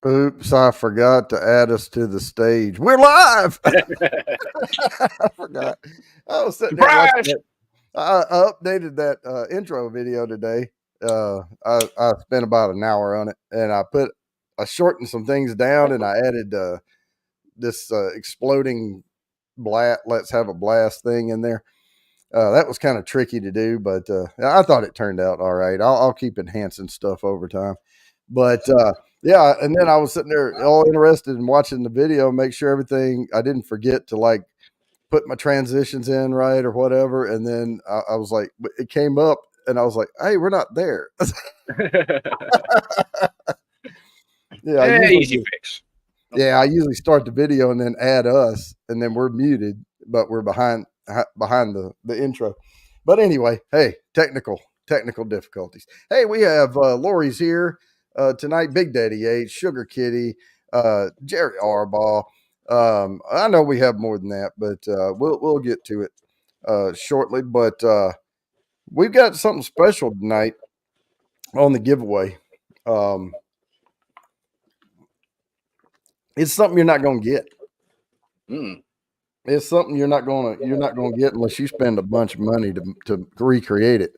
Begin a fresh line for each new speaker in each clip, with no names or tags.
Oops, I forgot to add us to the stage. We're live. I forgot. I was sitting there watching
Surprise!
that. I updated that intro video today. I spent about an hour on it, and I shortened some things down, and I added this exploding blast. Let's have a blast thing in there. That was kind of tricky to do, but I thought it turned out all right. I'll keep enhancing stuff over time. But yeah, and then I was sitting there all interested in watching the video, make sure everything I didn't forget to like put my transitions in right or whatever. And then I was like, it came up, and I was like, hey, we're not there. Yeah,
Easy fix.
I usually start the video and then add us, and then we're muted, but we're behind the intro. But anyway, hey, technical difficulties. Hey, we have Lori's here tonight. Big Daddy H, Sugar Kitty, Jerry Arbaugh. I know we have more than that, but we'll get to it shortly. But we've got something special tonight on the giveaway. It's something you're not going to get. It's something you're not going to get unless you spend a bunch of money to recreate it.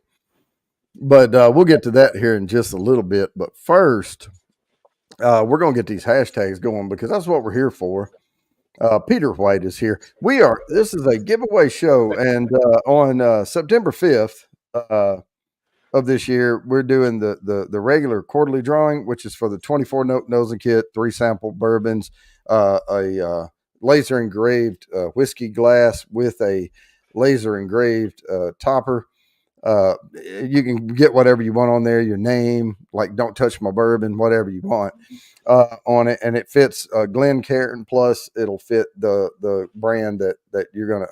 But we'll get to that here in just a little bit. But first, we're going to get these hashtags going because that's what we're here for. Peter White is here. This is a giveaway show, and on September 5th of this year, we're doing the regular quarterly drawing, which is for the 24 note nosing kit, 3 sample bourbons, a laser engraved whiskey glass with a laser engraved topper. You can get whatever you want on there, your name, like don't touch my bourbon, whatever you want on it, and it fits Glencairn, plus it'll fit the brand that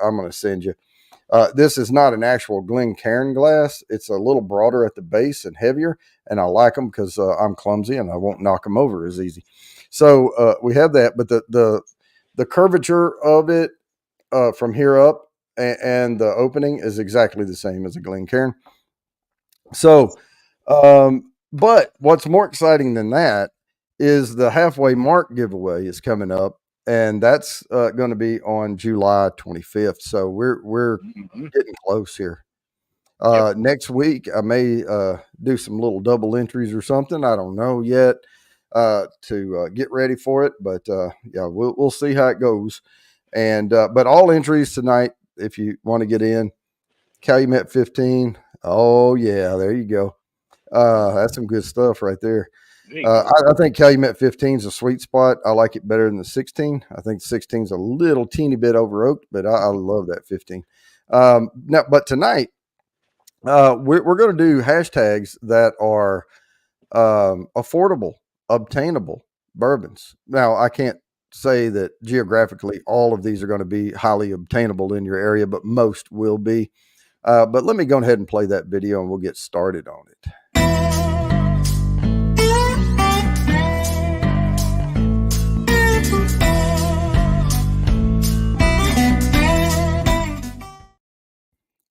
I'm gonna send you. This is not an actual Glencairn glass. It's a little broader at the base and heavier, and I like them because I'm clumsy and I won't knock them over as easy. So we have that, but the curvature of it from here up and the opening is exactly the same as a Glencairn. So, but what's more exciting than that is the halfway mark giveaway is coming up, and that's going to be on July 25th. So we're getting close here. Next week, I may do some little double entries or something. I don't know yet to get ready for it, but yeah, we'll see how it goes. And but all entries tonight, if you want to get in, Calumet 15. Oh yeah, there you go. That's some good stuff right there. I think Calumet 15 is a sweet spot. I like it better than the 16. I think 16 is a little teeny bit over oaked, but I love that 15. Now, but tonight we're going to do hashtags that are affordable, obtainable bourbons. Now, I can't say that geographically all of these are going to be highly obtainable in your area, but most will be. But let me go ahead and play that video and we'll get started on it.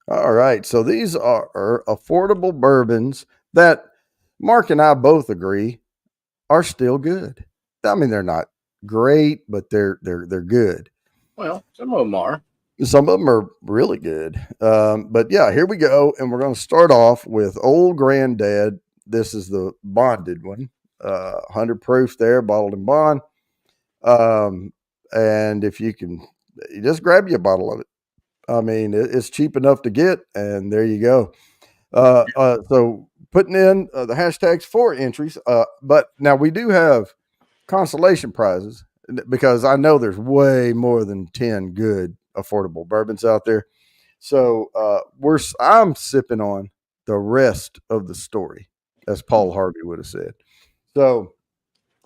All right, so these are affordable bourbons that Mark and I both agree are still good. I mean, they're not great, but they're good.
Well, some of them are.
Some of them are really good. But yeah, here we go. And we're going to start off with Old Granddad. This is the bonded one, 100 proof there, bottled in bond. And if you just grab you a bottle of it. I mean, it's cheap enough to get, and there you go. So putting in the hashtags for entries. But now we do have consolation prizes because I know there's way more than 10 good affordable bourbons out there. So I'm sipping on the rest of the story, as Paul Harvey would have said. So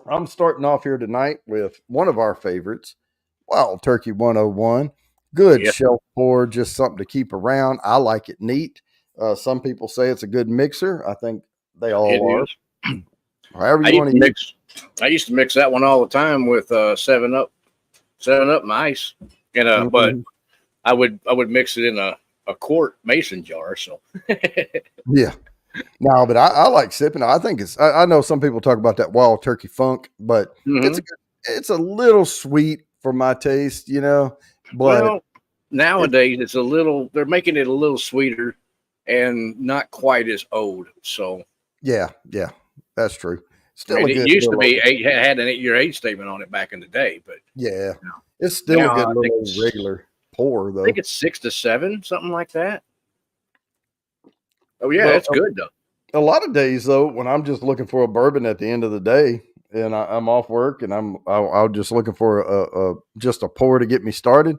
I'm starting off here tonight with one of our favorites, Wild Turkey 101. Good shelf pour, just something to keep around. I like it neat. Some people say it's a good mixer. I think they all are. However you want to mix.
I used to mix that one all the time with 7-Up and ice. And but I would mix it in a quart mason jar. So
yeah. No, but I like sipping. I think I know some people talk about that Wild Turkey Funk, but
Hmm.
it's a little sweet for my taste, but
Well,
it,
nowadays it's a little. They're making it a little sweeter and not quite as old. So
yeah, that's true.
I
Still
mean,
a
it
good
used to
little,
be eight, had an 8-year age statement on it back in the day, but
yeah,
you know,
it's still a
now
good
I think
little old
it's
regular pour
I think
though.
it's 6 to 7, something like that. Oh yeah,
Well,
it's good though.
a lot of days though, when I'm just looking for a bourbon at the end of the day, and I'm off work, and I'm just looking for just a pour to get me started,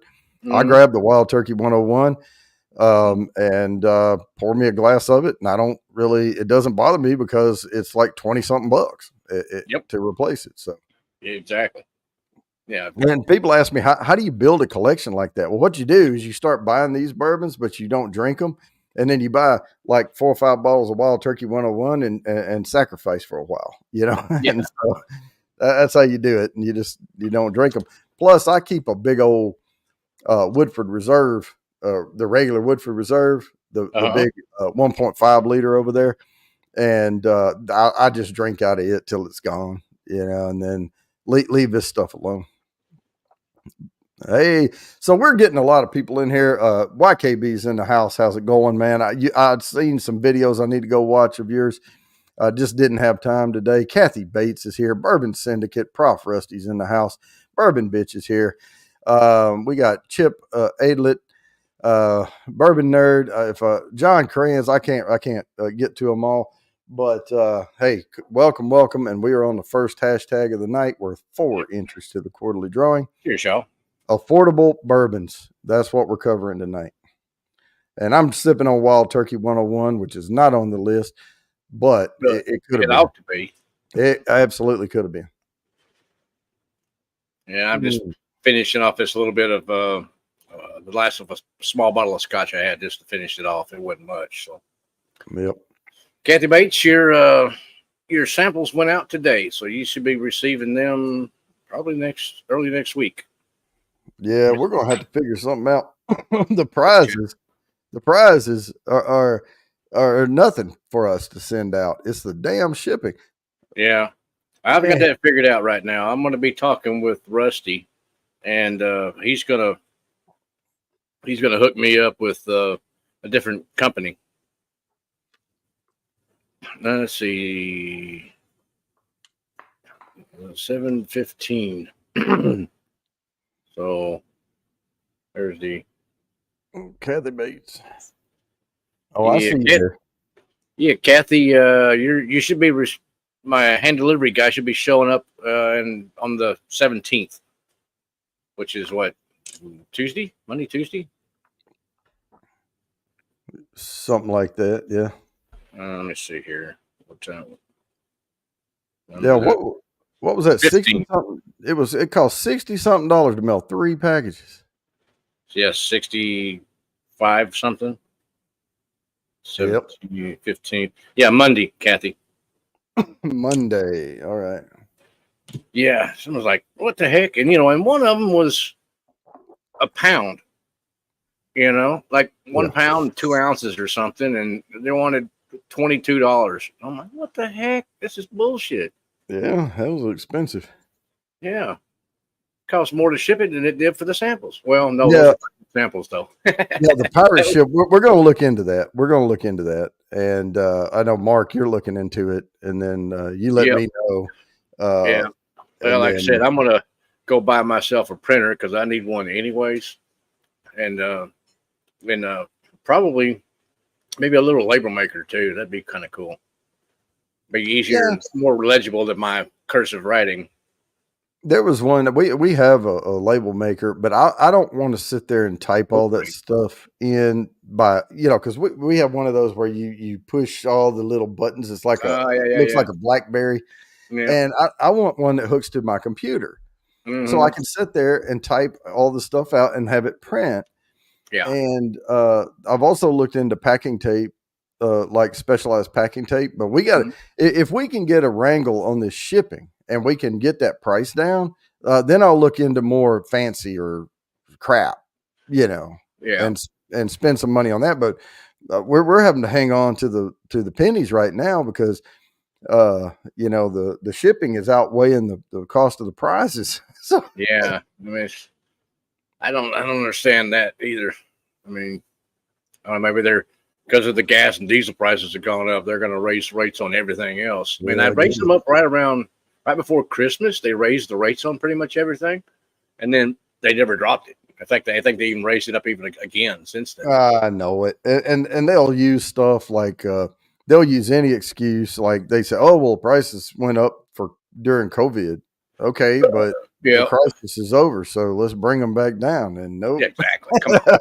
I
Hmm.
grab the Wild Turkey 101, and pour me a glass of it, and I don't really, it doesn't bother me because it's like 20 something bucks
Yep,
to replace it. So
exactly. Yeah.
when people ask me how do you build a collection like that, well, what you do is you start buying these bourbons, but you don't drink them, and then you buy like 4 or 5 bottles of Wild Turkey 101 and sacrifice for a while,
Yeah.
and so that's how you do it, and you don't drink them. Plus, I keep a big old Woodford Reserve, the regular Woodford Reserve, the
Uh-huh.
big 1.5 liter over there, and I just drink out of it till it's gone, and then leave this stuff alone. Hey, so we're getting a lot of people in here. YKB's in the house. How's it going, man? I'd seen some videos I need to go watch of yours. I just didn't have time today. Kathy Bates is here. Bourbon Syndicate. Prof Rusty's in the house. Bourbon Bitch is here. We got Chip Adlet, Bourbon Nerd. If John Crayons, I can't get to them all. But hey, welcome, and we are on the first hashtag of the night. Worth 4 entries to the quarterly drawing.
Cheers, y'all.
Affordable bourbons. That's what we're covering tonight. And I'm sipping on Wild Turkey 101, which is not on the list, but
But
it could have
it
been.
ought to be.
It absolutely could have been.
Yeah, I'm just
Mm.
finishing off this little bit of the last of a small bottle of scotch I had just to finish it off. It wasn't much. So,
Yep.
Kathy Bates, your samples went out today, so you should be receiving them probably early next week.
Yeah, we're gonna have to figure something out. the
Okay.
prizes, the prizes are nothing for us to send out. It's the damn shipping.
Yeah, I've got
Man,
that figured out right now. I'm going to be talking with Rusty, and he's gonna hook me up with a different company. Let's see, 7:15. So there's the
Kathy Bates. Oh, I
yeah,
see you there.
yeah, Kathy. You should be my hand delivery guy should be showing up and on the 17th, which is what, Tuesday, Monday, Tuesday.
Something like that. Yeah.
Let me see here. What time?
Yeah. What was that? 60
15.
something. It cost 60 something dollars to mail 3 packages.
Yes, 65 something.
Yep.
17, 15. Yeah, Monday, Kathy.
Monday. All right.
Yeah, someone was like, "What the heck?" And one of them was a pound. Like
Yeah.
1 pound, 2 ounces or something, and they wanted $22. I'm like, "What the heck? This is bullshit."
Yeah, that was expensive.
Yeah, cost more to ship it than it did for the samples. Well, no, those
Yeah,
are samples though.
yeah, the pirate ship. We're going to look into that. We're going to look into that, and I know Mark, you're looking into it, and then you let
Yep.
me know,
Yeah. Well,
and
like I said,
then
I'm gonna go buy myself a printer because I need one anyways, and probably maybe a little label maker too. That'd be kind of cool. Be easier
yeah,
and more legible than my cursive writing.
there was one that we have a label maker, but I don't want to sit there and type all that
Hopefully.
stuff in by because we have one of those where you push all the little buttons. It's like
Oh, yeah, yeah,
looks
yeah.
like a BlackBerry,
Yeah.
and I want one that hooks to my computer. So I
Hmm.
can sit there and type all the stuff out and have it print.
Yeah.
And I've also looked into packing tape, like specialized packing tape. But we got
Mhm.
if we can get a wrangle on this shipping and we can get that price down, then I'll look into more fancy or crap, you know,
Yeah.
and and spend some money on that. But we're having to hang on to the pennies right now because the shipping is outweighing the cost of the prices. So
Yeah, I mean, I don't understand that either. I mean, maybe they're because of the gas and diesel prices have gone up. They're going to raise rates on everything else. I mean, I
yeah,
raised them up right before Christmas. They raised the rates on pretty much everything, and then they never dropped it. In fact, I think they even raised it up even again since then.
I know it, and they'll use stuff like they'll use any excuse like they say, oh well, prices went up for during COVID. Okay, but the
Yeah,
crisis is over, so let's bring them back down. And nope.
yeah, exactly. Come on.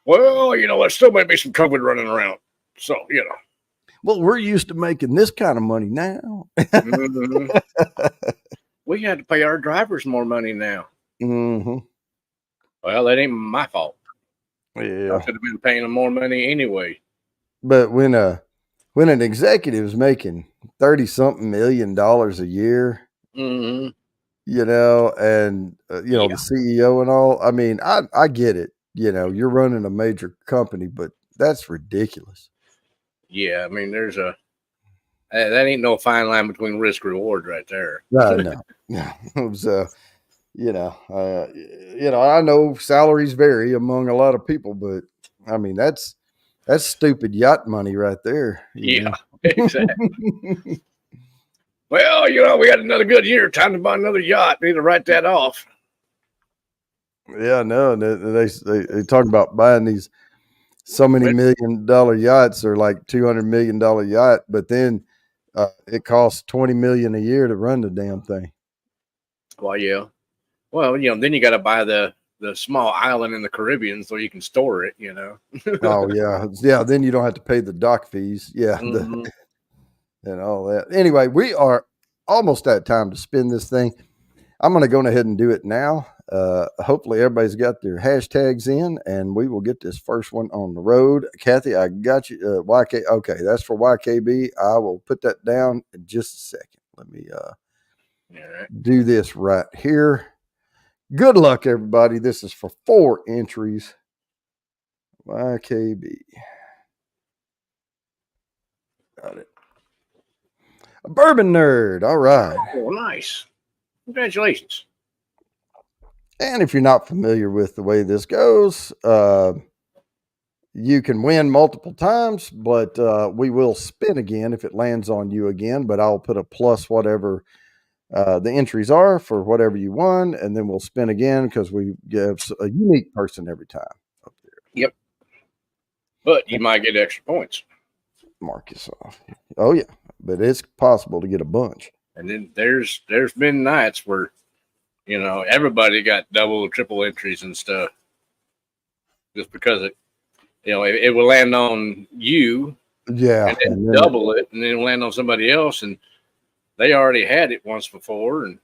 Well, there still might be some COVID running around. So,
Well, we're used to making this kind of money now.
mhm. We had to pay our drivers more money now.
Hmm.
Well, that ain't my fault. I
Yeah,
should have been paying them more money anyway.
but when an executive is making 30 something $1 million a year,
Hmm.
and
Yeah,
the CEO and all, I mean, I get it. You're running a major company, but that's ridiculous.
yeah. I mean, that ain't no fine line between risk reward right there.
No. Yeah. It was I know salaries vary among a lot of people, but I mean that's stupid yacht money right there,
Yeah, exactly. Well, we got another good year. Time to buy another yacht. Need to write that off.
Yeah, no, and they talk about buying these so many
Rent.
$1 million yachts or like $200 million yacht, but then it costs 20 million a year to run the damn thing.
Well, yeah. Well, then you got to buy the small island in the Caribbean so you can store it.
Oh yeah, yeah. Then you don't have to pay the dock fees, yeah,
Hmm.
and all that. Anyway, we are almost at time to spin this thing. I'm going to go ahead and do it now. Hopefully, everybody's got their hashtags in, and we will get this first one on the road. Kathy, I got you. YK. Okay, that's for YKB. I will put that down in just a second. Let me
All right.
do this right here. Good luck, everybody. This is for 4 entries. YKB. Got it. A bourbon nerd. All right.
Oh, nice. Congratulations.
And if you're not familiar with the way this goes, you can win multiple times, but we will spin again if it lands on you again. But I'll put a plus whatever the entries are for whatever you won, and then we'll spin again because we give a unique person every time up there.
Yep. But you might get extra points.
Mark this off. Oh yeah, but it's possible to get a bunch.
And then there's been nights where everybody got double or triple entries and stuff just because it will land on you
Yeah,
and then double it and then land on somebody else and they already had it once before. And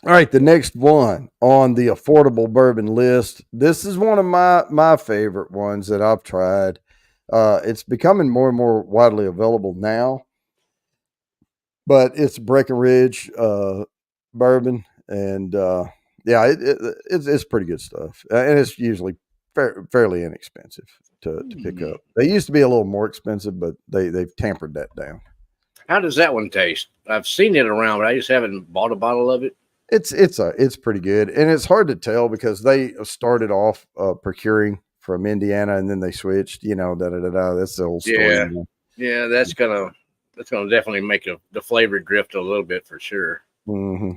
all right, the next one on the affordable bourbon list. This is one of my favorite ones that I've tried. It's becoming more and more widely available now, but it's Breckenridge bourbon, and yeah, it's pretty good stuff, and it's usually fairly inexpensive to pick up. They used to be a little more expensive, but they've tampered that down.
how does that one taste? I've seen it around, but I just haven't bought a bottle of it.
It's pretty good, and it's hard to tell because they started off procuring from Indiana, and then they switched. That's the whole story.
Yeah, yeah, that's gonna definitely make the flavor drift a little bit for sure.
Mm-hmm.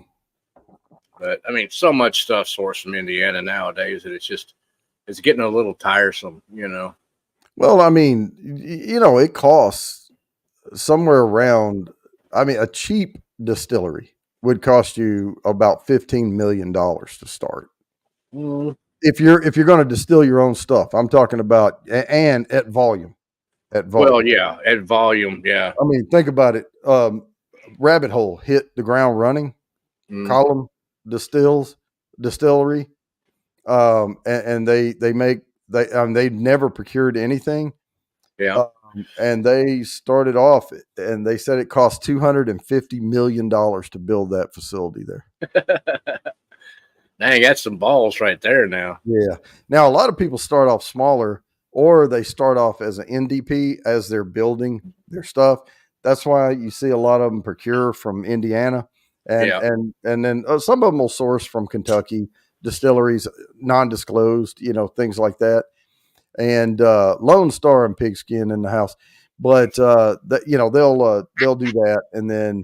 But I mean, so much stuff sourced from Indiana nowadays that it's getting a little tiresome.
Well, I mean, it costs somewhere around. I mean, a cheap distillery would cost you about $15 million to start.
Mm.
If you're going to distill your own stuff, I'm talking about and at volume. At volume.
Well, yeah, at volume, yeah.
I mean, think about it. Rabbit Hole hit the ground running.
Mm.
Column distillery, and they never procured anything.
Yeah.
And they started off, and they said it cost $250 million to build that facility there.
Dang, that's some balls right there now.
Yeah. Now a lot of people start off smaller or they start off as an NDP as they're building their stuff. That's why you see a lot of them procure from Indiana, and
Yeah.
then some of them will source from Kentucky distilleries, non-disclosed, things like that. And Lone Star and Pigskin in the house, but they'll do that, and then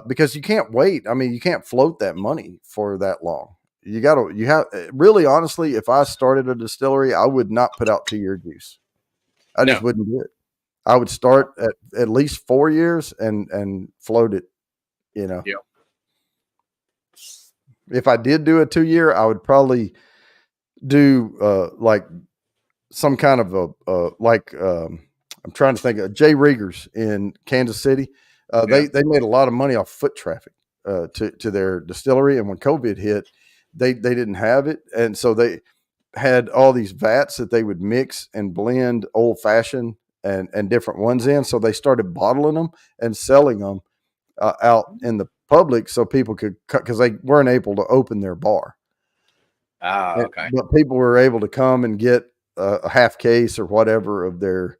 because you can't wait. I mean, you can't float that money for that long. You have really honestly, if I started a distillery, I would not put out 2-year juice. I just
No.
wouldn't do it. I would start at least 4 years and float it, you know.
Yeah.
If I did do a 2-year, I would probably do like some kind of I'm trying to think of Jay Riegers in Kansas City. They made a lot of money off foot traffic to their distillery, and when COVID hit, they didn't have it, and so they had all these vats that they would mix and blend old fashioned and different ones in. So they started bottling them and selling them out in the public, so people could, because they weren't able to open their bar.
Okay.
But people were able to come and get a half case or whatever of their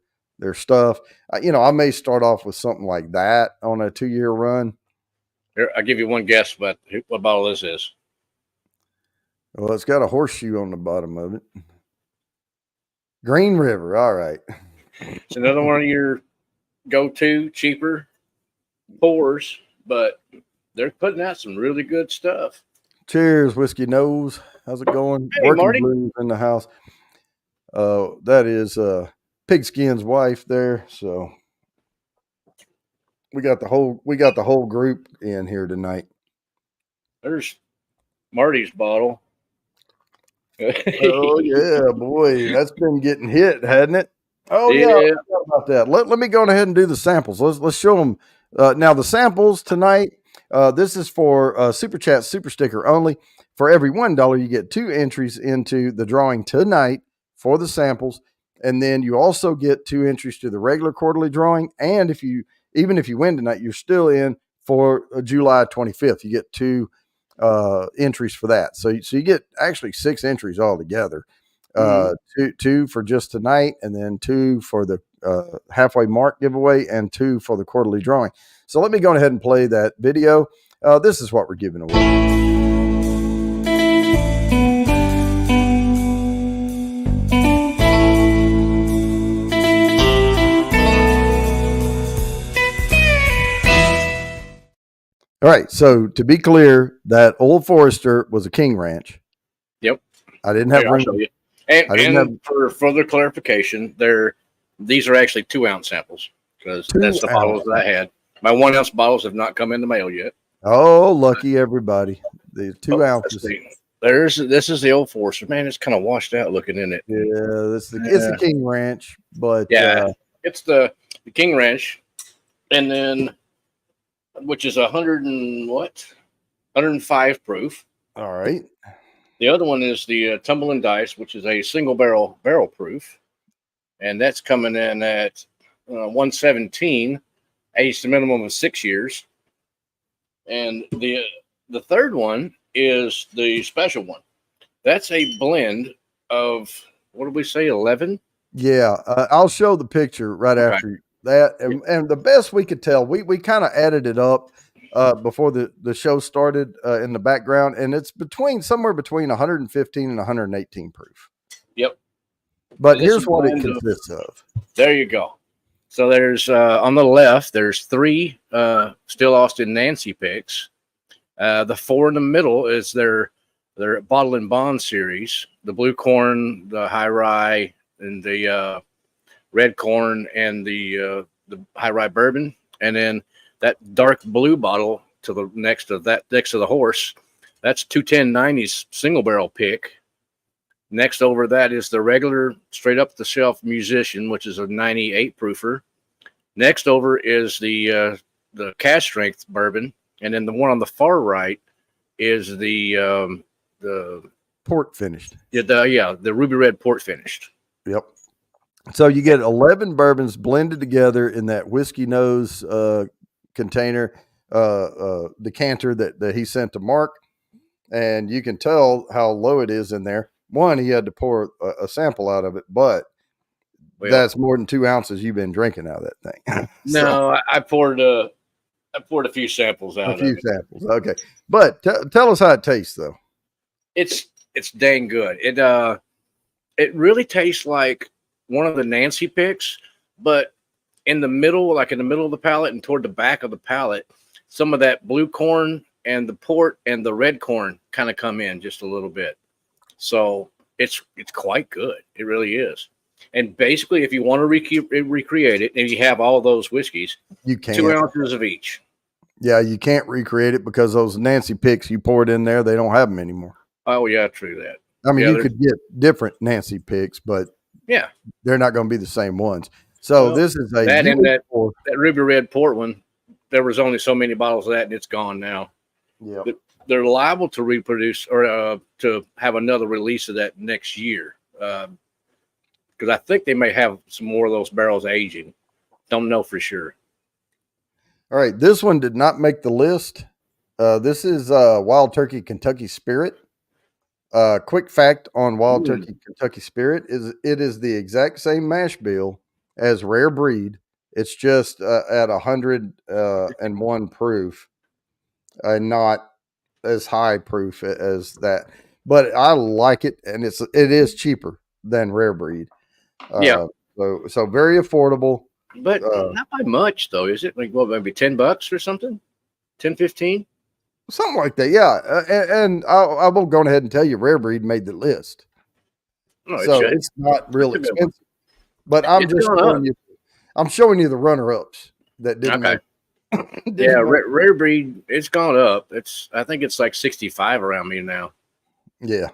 stuff. I may start off with something like that on a 2-year run.
Here, I'll give you one guess about what bottle this is.
Well, it's got a horseshoe on the bottom of it. Green River. All right.
It's another one of your go-to cheaper pours, but they're putting out some really good stuff.
Cheers, Whiskey Nose. How's it going?
Hey,
Working
Marty.
Blues in the house. That is Pigskin's wife there. So we got the whole group in here tonight.
There's Marty's bottle.
Oh yeah, boy, that's been getting hit, hadn't it? Oh yeah, I forgot about that. Let me go ahead and do the samples. Let's show them now. The samples tonight. This is for Super Chat Super Sticker only. For every $1, you get 2 entries into the drawing tonight for the samples, and then you also get 2 entries to the regular quarterly drawing. And even if you win tonight, you're still in for July 25th. You get 2 entries for that. So you get actually 6 entries altogether. Two for just tonight, and then 2 for the halfway mark giveaway, and 2 for the quarterly drawing. So let me go ahead and play that video. This is what we're giving away. All right. So to be clear, that Old Forester was a King Ranch.
Yep.
I didn't have room.
And for further clarification, these are actually 2-ounce samples, because that's the bottles that I had. My 1-ounce bottles have not come in the mail yet.
Oh, lucky everybody! The 2 ounces.
This is the Old Forester. Man, it's kind of washed out looking in it.
Yeah, it's the King Ranch, but
it's the King Ranch, and then which is 105 proof.
All right.
The other one is the Tumble and Dice, which is a single barrel proof, and that's coming in at 117, aged a minimum of 6 years. And the third one is the special one. That's a blend of, what did we say, 11?
Yeah, I'll show the picture right after that. And the best we could tell, we kind of added it up before the show started in the background, and it's somewhere between 115 and 118 proof.
Yep.
But here's what it consists of.
There you go. So there's on the left, there's 3 Still Austin Nancy picks. The 4 in the middle is their Bottle and Bond series, the Blue Corn, the High Rye, and the Red Corn, and the High Rye Bourbon. And then that dark blue bottle to the next to the horse, that's 21090's single barrel pick. Next over that is the regular straight up the shelf Musician, which is a 98 proofer. Next over is the cask strength bourbon, and then the one on the far right is the
port finished.
The ruby red port finished.
Yep. So you get 11 bourbons blended together in that Whiskey Nose container, decanter that he sent to Mark, and you can tell how low it is in there. One, he had to pour a sample out of it, but
Well,
that's more than 2 ounces you've been drinking out of that thing. So
no, I poured a few samples
a
out
few
of it.
samples. Okay. But tell us how it tastes though.
It's dang good. It really tastes like one of the Nancy picks, but in the middle, like in the middle of the palate and toward the back of the palate, some of that blue corn and the port and the red corn kind of come in just a little bit. So it's quite good. It really is. And basically, if you want to recreate it, and you have all those whiskeys,
You
2
can't.
ounces of each.
Yeah, you can't recreate it because those Nancy picks you poured in there, they don't have them anymore.
Oh yeah, true that.
I mean,
Yeah,
you could get different Nancy picks, but
yeah.
they're not going to be the same ones. So
Well,
this is a
that and
unique
that
pour.
that ruby red port one. There was only so many bottles of that, and it's gone now.
Yeah.
They're liable to reproduce or to have another release of that next year, because I think they may have some more of those barrels aging. Don't know for sure.
All right, this one did not make the list. This is Wild Turkey Kentucky Spirit. Quick fact on Wild Turkey Kentucky Spirit is it is the exact same mash bill as Rare Breed. It's just at 101 proof, and not as high proof as that. But I like it, and it is cheaper than Rare Breed.
Yeah,
So very affordable.
but not by much though, is it? Like what, maybe $10 or something? 10, 15?
Something like that, yeah. And I will go ahead and tell you, Rare Breed made the list,
No, it
so
should.
it's not real
It's a good one.
expensive. But I'm
It's
just
going up.
showing you. I'm showing you the runner-ups that didn't
Okay.
make.
Yeah,
Didn't make.
rare breed. It's gone up. I think it's like 65 around me now,
Yeah,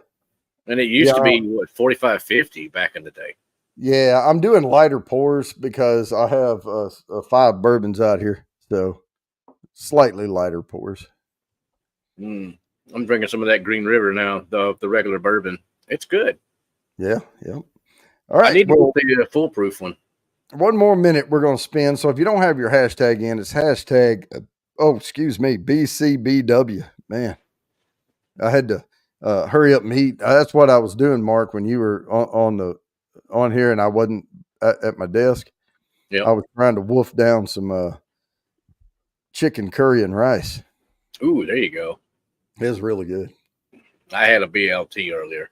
and it used to
yeah,
be what 45, 50 back in the day.
yeah. I'm doing lighter pours because I have 5 bourbons out here, so slightly lighter pours.
Mm. I'm drinking some of that Green River now, the regular bourbon. It's good.
Yeah, yeah. All
I
right.
need to
Well,
get the foolproof one.
one more minute we're going to spend. So if you don't have your hashtag in, it's hashtag. Oh, excuse me, BCBW. Man, I had to hurry up and eat. That's what I was doing, Mark, when you were on here, and I wasn't at my desk.
Yep.
I was trying to wolf down some chicken curry and rice.
Ooh, there you go.
It was really good.
I had a BLT earlier.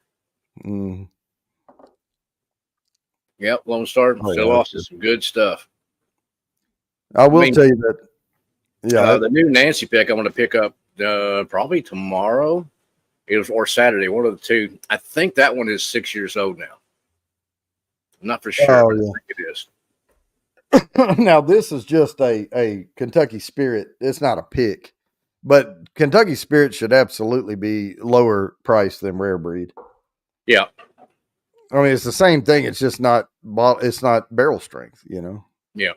Mm.
Yep, Lone Star
Oh,
still
yeah,
lost some good stuff.
I will
mean,
tell you that. Yeah,
the new Nancy pick I'm going to pick up probably tomorrow. Or Saturday, one of the two. I think that one is 6 years old now. I'm not for sure,
oh,
but I
yeah.
think it is.
Now this is just a Kentucky Spirit. It's not a pick, but Kentucky Spirit should absolutely be lower price than Rare Breed.
Yeah.
I mean, it's the same thing. It's just not. It's not barrel strength.
Yeah.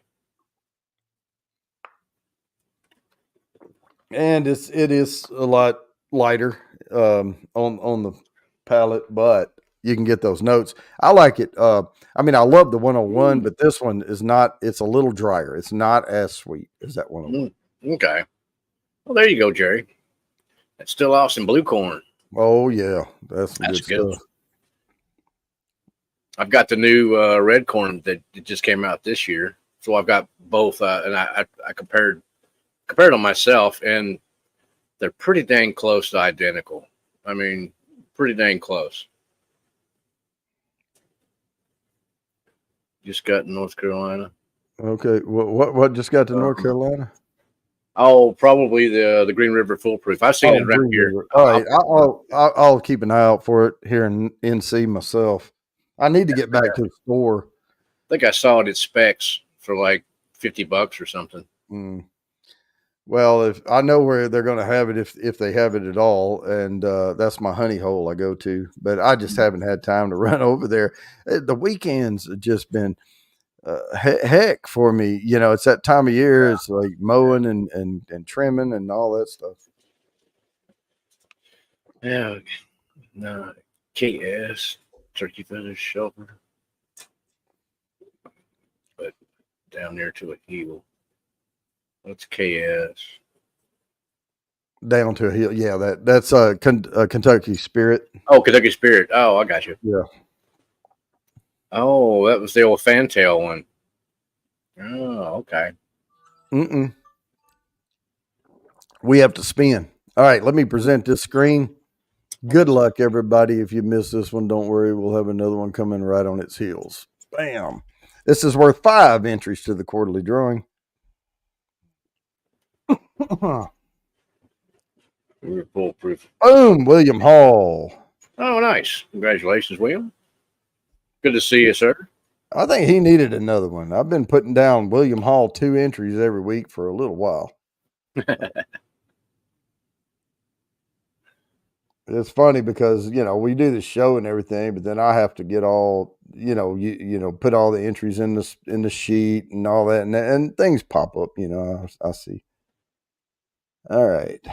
And it is a lot lighter on the palate, but you can get those notes. I like it. I mean, I love the 101, but this one is not. It's a little drier. It's not as sweet as that 101.
Okay. Well, there you go, Jerry. That's still awesome. Blue corn.
Oh yeah, that's some
That's
good
good.
stuff.
I've got the new red corn that just came out this year, so I've got both, and I compared them myself, and they're pretty dang close to identical. I mean, pretty dang close. Just got in North Carolina.
Okay, what just got to North Carolina?
Oh, probably the Green River Foolproof. I've seen it around
Green
here.
River. All right, I'll keep an eye out for it here in NC myself. I need to get back to the store.
I think I saw it at Specs for like $50 or something.
Mm. Well, if I know where they're going to have it, if they have it at all, and that's my honey hole I go to, but I just haven't had time to run over there. The weekends have just been heck for me. It's that time of year. It's like mowing and trimming and all that stuff.
Yeah, no, KS turkey feathers shelter, but down there to a heel. That's KS.
Down to a hill. Yeah, that's Kentucky Spirit.
Oh, Kentucky Spirit. Oh, I got you.
Yeah.
Oh, that was the old fantail one. Oh, okay.
Mm-mm. We have to spin. All right, let me present this screen. Good luck, everybody. If you miss this one, don't worry. We'll have another one coming right on its heels. Bam. This is worth 5 entries to the quarterly drawing.
We're foolproof.
Boom, William Hall.
Oh, nice. Congratulations, William. Good to see you, sir.
I think he needed another one. I've been putting down William Hall 2 entries every week for a little while. It's funny because we do the show and everything, but then I have to get all put all the entries in the sheet and all that, and things pop up. I see. All right.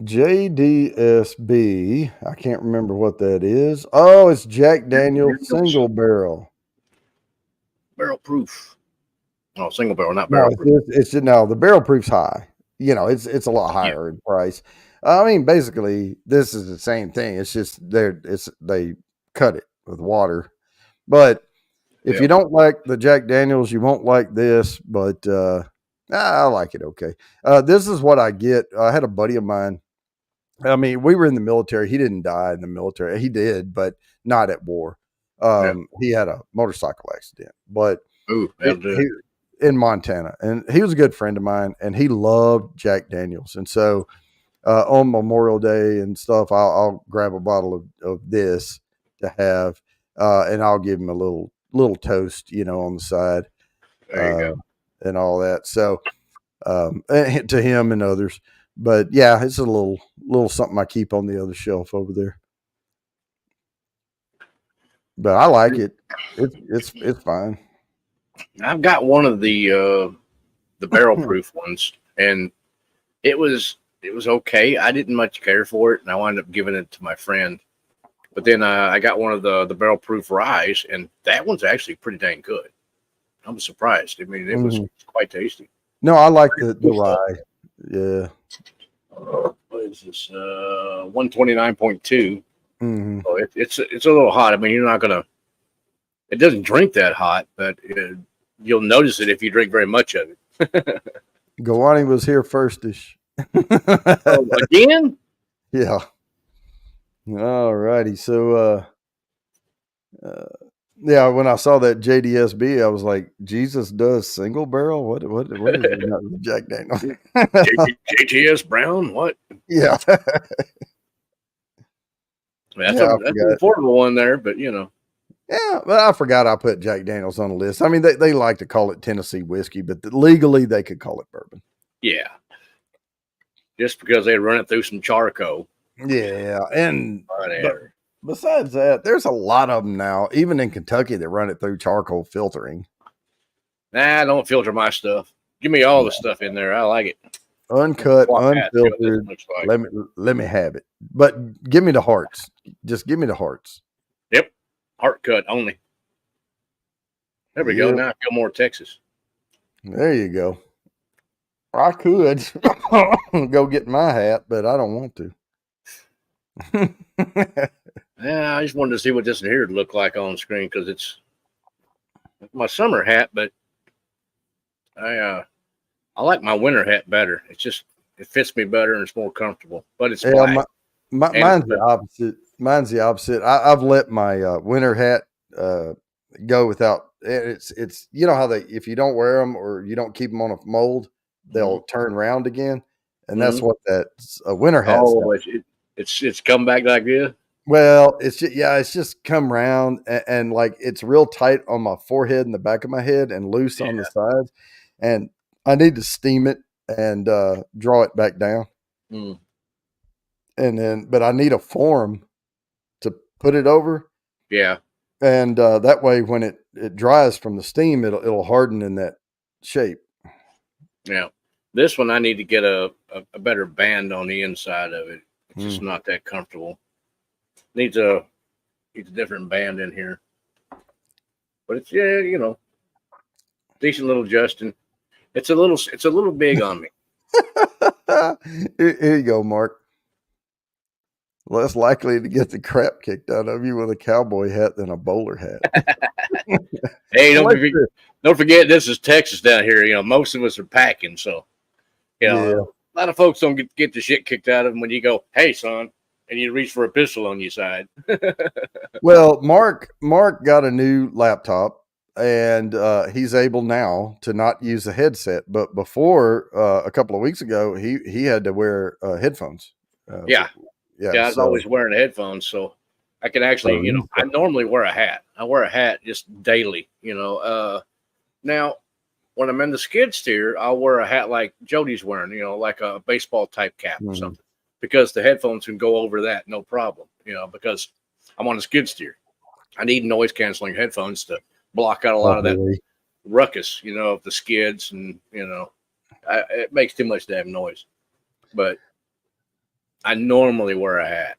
JDSB. I can't remember what that is. Oh, it's Jack Daniel's single barrel.
Barrel proof. Oh, single barrel, not
No,
barrel proof.
it's no, the barrel proof's high. It's a lot higher in price. I mean, basically, this is the same thing. It's just they cut it with water. But if you don't like the Jack Daniels, you won't like this. But I like it. Okay, this is what I get. I had a buddy of mine. I mean, we were in the military. He didn't die in the military. He did, but not at war. He had a motorcycle accident, but
Ooh,
in Montana, and he was a good friend of mine, and he loved Jack Daniels. And so on Memorial Day and stuff, I'll grab a bottle of this to have, and I'll give him a little toast, on the side,
there you go,
and all that. So to him and others. But yeah, it's a little something I keep on the other shelf over there. But I like it. It's fine.
I've got one of the barrel proof ones, and it was okay. I didn't much care for it, and I wound up giving it to my friend. But then I got one of the barrel proof rye, and that one's actually pretty dang good. I'm surprised. I mean, it was quite tasty.
No, I like the rye. Yeah.
What is this? 129.2.
Mm-hmm.
So it's a little hot. I mean, you're not gonna. It doesn't drink that hot, but you'll notice it if you drink very much of it.
Gawani was here firstish.
Oh, again?
Yeah. All righty. So, yeah, when I saw that JDSB, I was like, Jesus does single barrel? What is it? Jack Daniels.
JTS Brown? What?
Yeah.
That's an affordable one there, but
Yeah, but I forgot I put Jack Daniels on the list. I mean, they like to call it Tennessee whiskey, but legally they could call it bourbon.
Yeah. Just because they run it through some charcoal.
Yeah, and besides that, there's a lot of them now, even in Kentucky, that run it through charcoal filtering.
Nah, don't filter my stuff. Give me all the stuff in there. I like it.
Uncut, unfiltered. Like. Let me have it. But give me the hearts. Just give me the hearts.
Yep. Heart cut only. There we go. Now I feel more Texas.
There you go. I could go get my hat, but I don't want to.
Yeah, I just wanted to see what this here would look like on screen because it's my summer hat, but I like my winter hat better. It's just it fits me better and it's more comfortable. But it's black.
Mine's the opposite. Mine's the opposite. I've let my winter hat go without. It's how they, if you don't wear them or you don't keep them on a mold, they'll turn round again, and that's what that winter hat.
Oh, it's come back like this.
Well, it's just come round and like it's real tight on my forehead and the back of my head and loose on the sides, and I need to steam it and draw it back down. And then, but I need a form to put it over.
Yeah.
And that way, when it dries from the steam, it'll harden in that shape.
Yeah. This one, I need to get a better band on the inside of it. It's just not that comfortable. Needs a different band in here. But it's decent little Justin. It's a little big on me.
Here you go, Mark. less likely to get the crap kicked out of you with a cowboy hat than a bowler hat.
Hey,
Unless
don't forget this is Texas down here. You know, most of us are packing, so you know
yeah.
a lot of folks don't get the shit kicked out of them when you go, "Hey, son," and you reach for a pistol on your side.
Well, Mark got a new laptop, and he's able now to not use a headset. But before, a couple of weeks ago, he had to wear headphones.
Yeah,
Yeah.
yeah, I was
So
always wearing headphones, so I can actually,
oh,
you know, I normally wear a hat. I wear a hat just daily, you know. Now when I'm in the skid steer, I'll wear a hat like Jody's wearing, you know, like a baseball type cap or something, because the headphones can go over that no problem, you know, because I'm on a skid steer. I need noise canceling headphones to block out a lot of that
probably.
ruckus, you know, of the skids, and you know, it makes too much damn noise. But I normally wear a hat.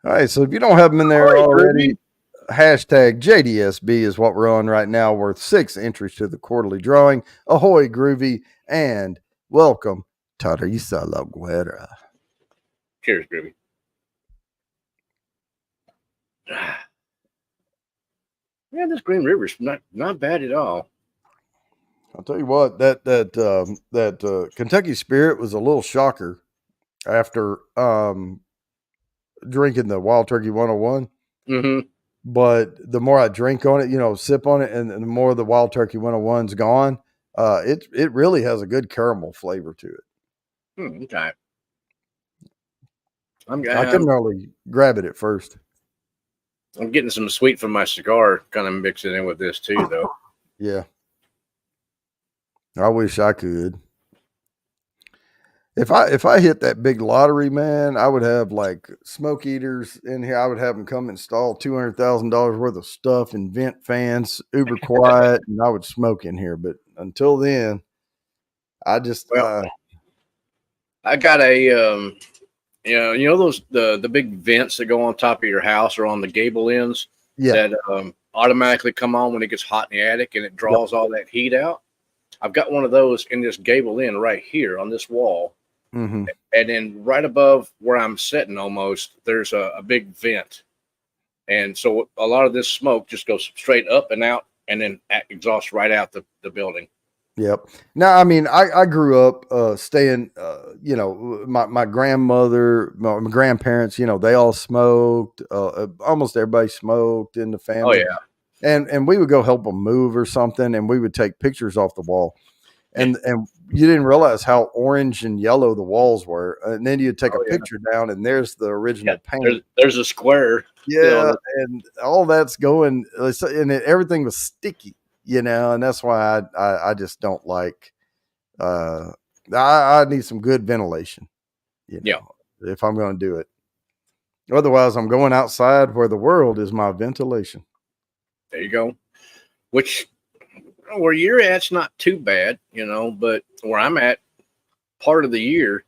All right. So if you don't have them in
All
there
right,
already,
Groovy.
hashtag JDSB is what we're on right now, worth 6 entries to the quarterly drawing. Ahoy, Groovy, and welcome, Teresa La Guerra.
Cheers, Groovy. Yeah, this Green River's not bad at all.
I'll tell you what, that Kentucky Spirit was a little shocker after drinking the Wild Turkey 101.
Mm-hmm.
But the more I drink on it, sip on it, and the more the Wild Turkey 101's gone, it really has a good caramel flavor to it.
Okay.
I couldn't hardly grab it at first.
I'm getting some sweet from my cigar, kind of mixing in with this too, though.
Yeah. I wish I could. If I hit that big lottery, man, I would have like smoke eaters in here. I would have them come install $200,000 worth of stuff and vent fans, uber quiet, and I would smoke in here. But until then, I just
Well, I got a you know those the big vents that go on top of your house or on the gable ends
yeah,
that automatically come on when it gets hot in the attic and it
yep,
draws all that heat out. I've got one of those in this gable end right here on this wall.
mm-hmm.
And then right above where I'm sitting almost, there's a big vent. And so a lot of this smoke just goes straight up and out and then exhausts right out the building.
Yep. Now, I mean, I grew up staying, my grandmother, my grandparents, they all smoked. Almost everybody smoked in the
Oh,
family.
yeah.
And we would go help them move or something, and we would take pictures off the wall.
Yeah.
And you didn't realize how orange and yellow the walls were. And then you'd take a
Oh, yeah.
picture down, and there's the original paint.
There's a square.
Yeah, and all that's going, and everything was sticky, and that's why I just don't like. I need some good ventilation,
Yeah.
if I'm going to do it. Otherwise, I'm going outside where the world is my ventilation.
There you go. Which where you're at's not too bad, but where I'm at, part of the year,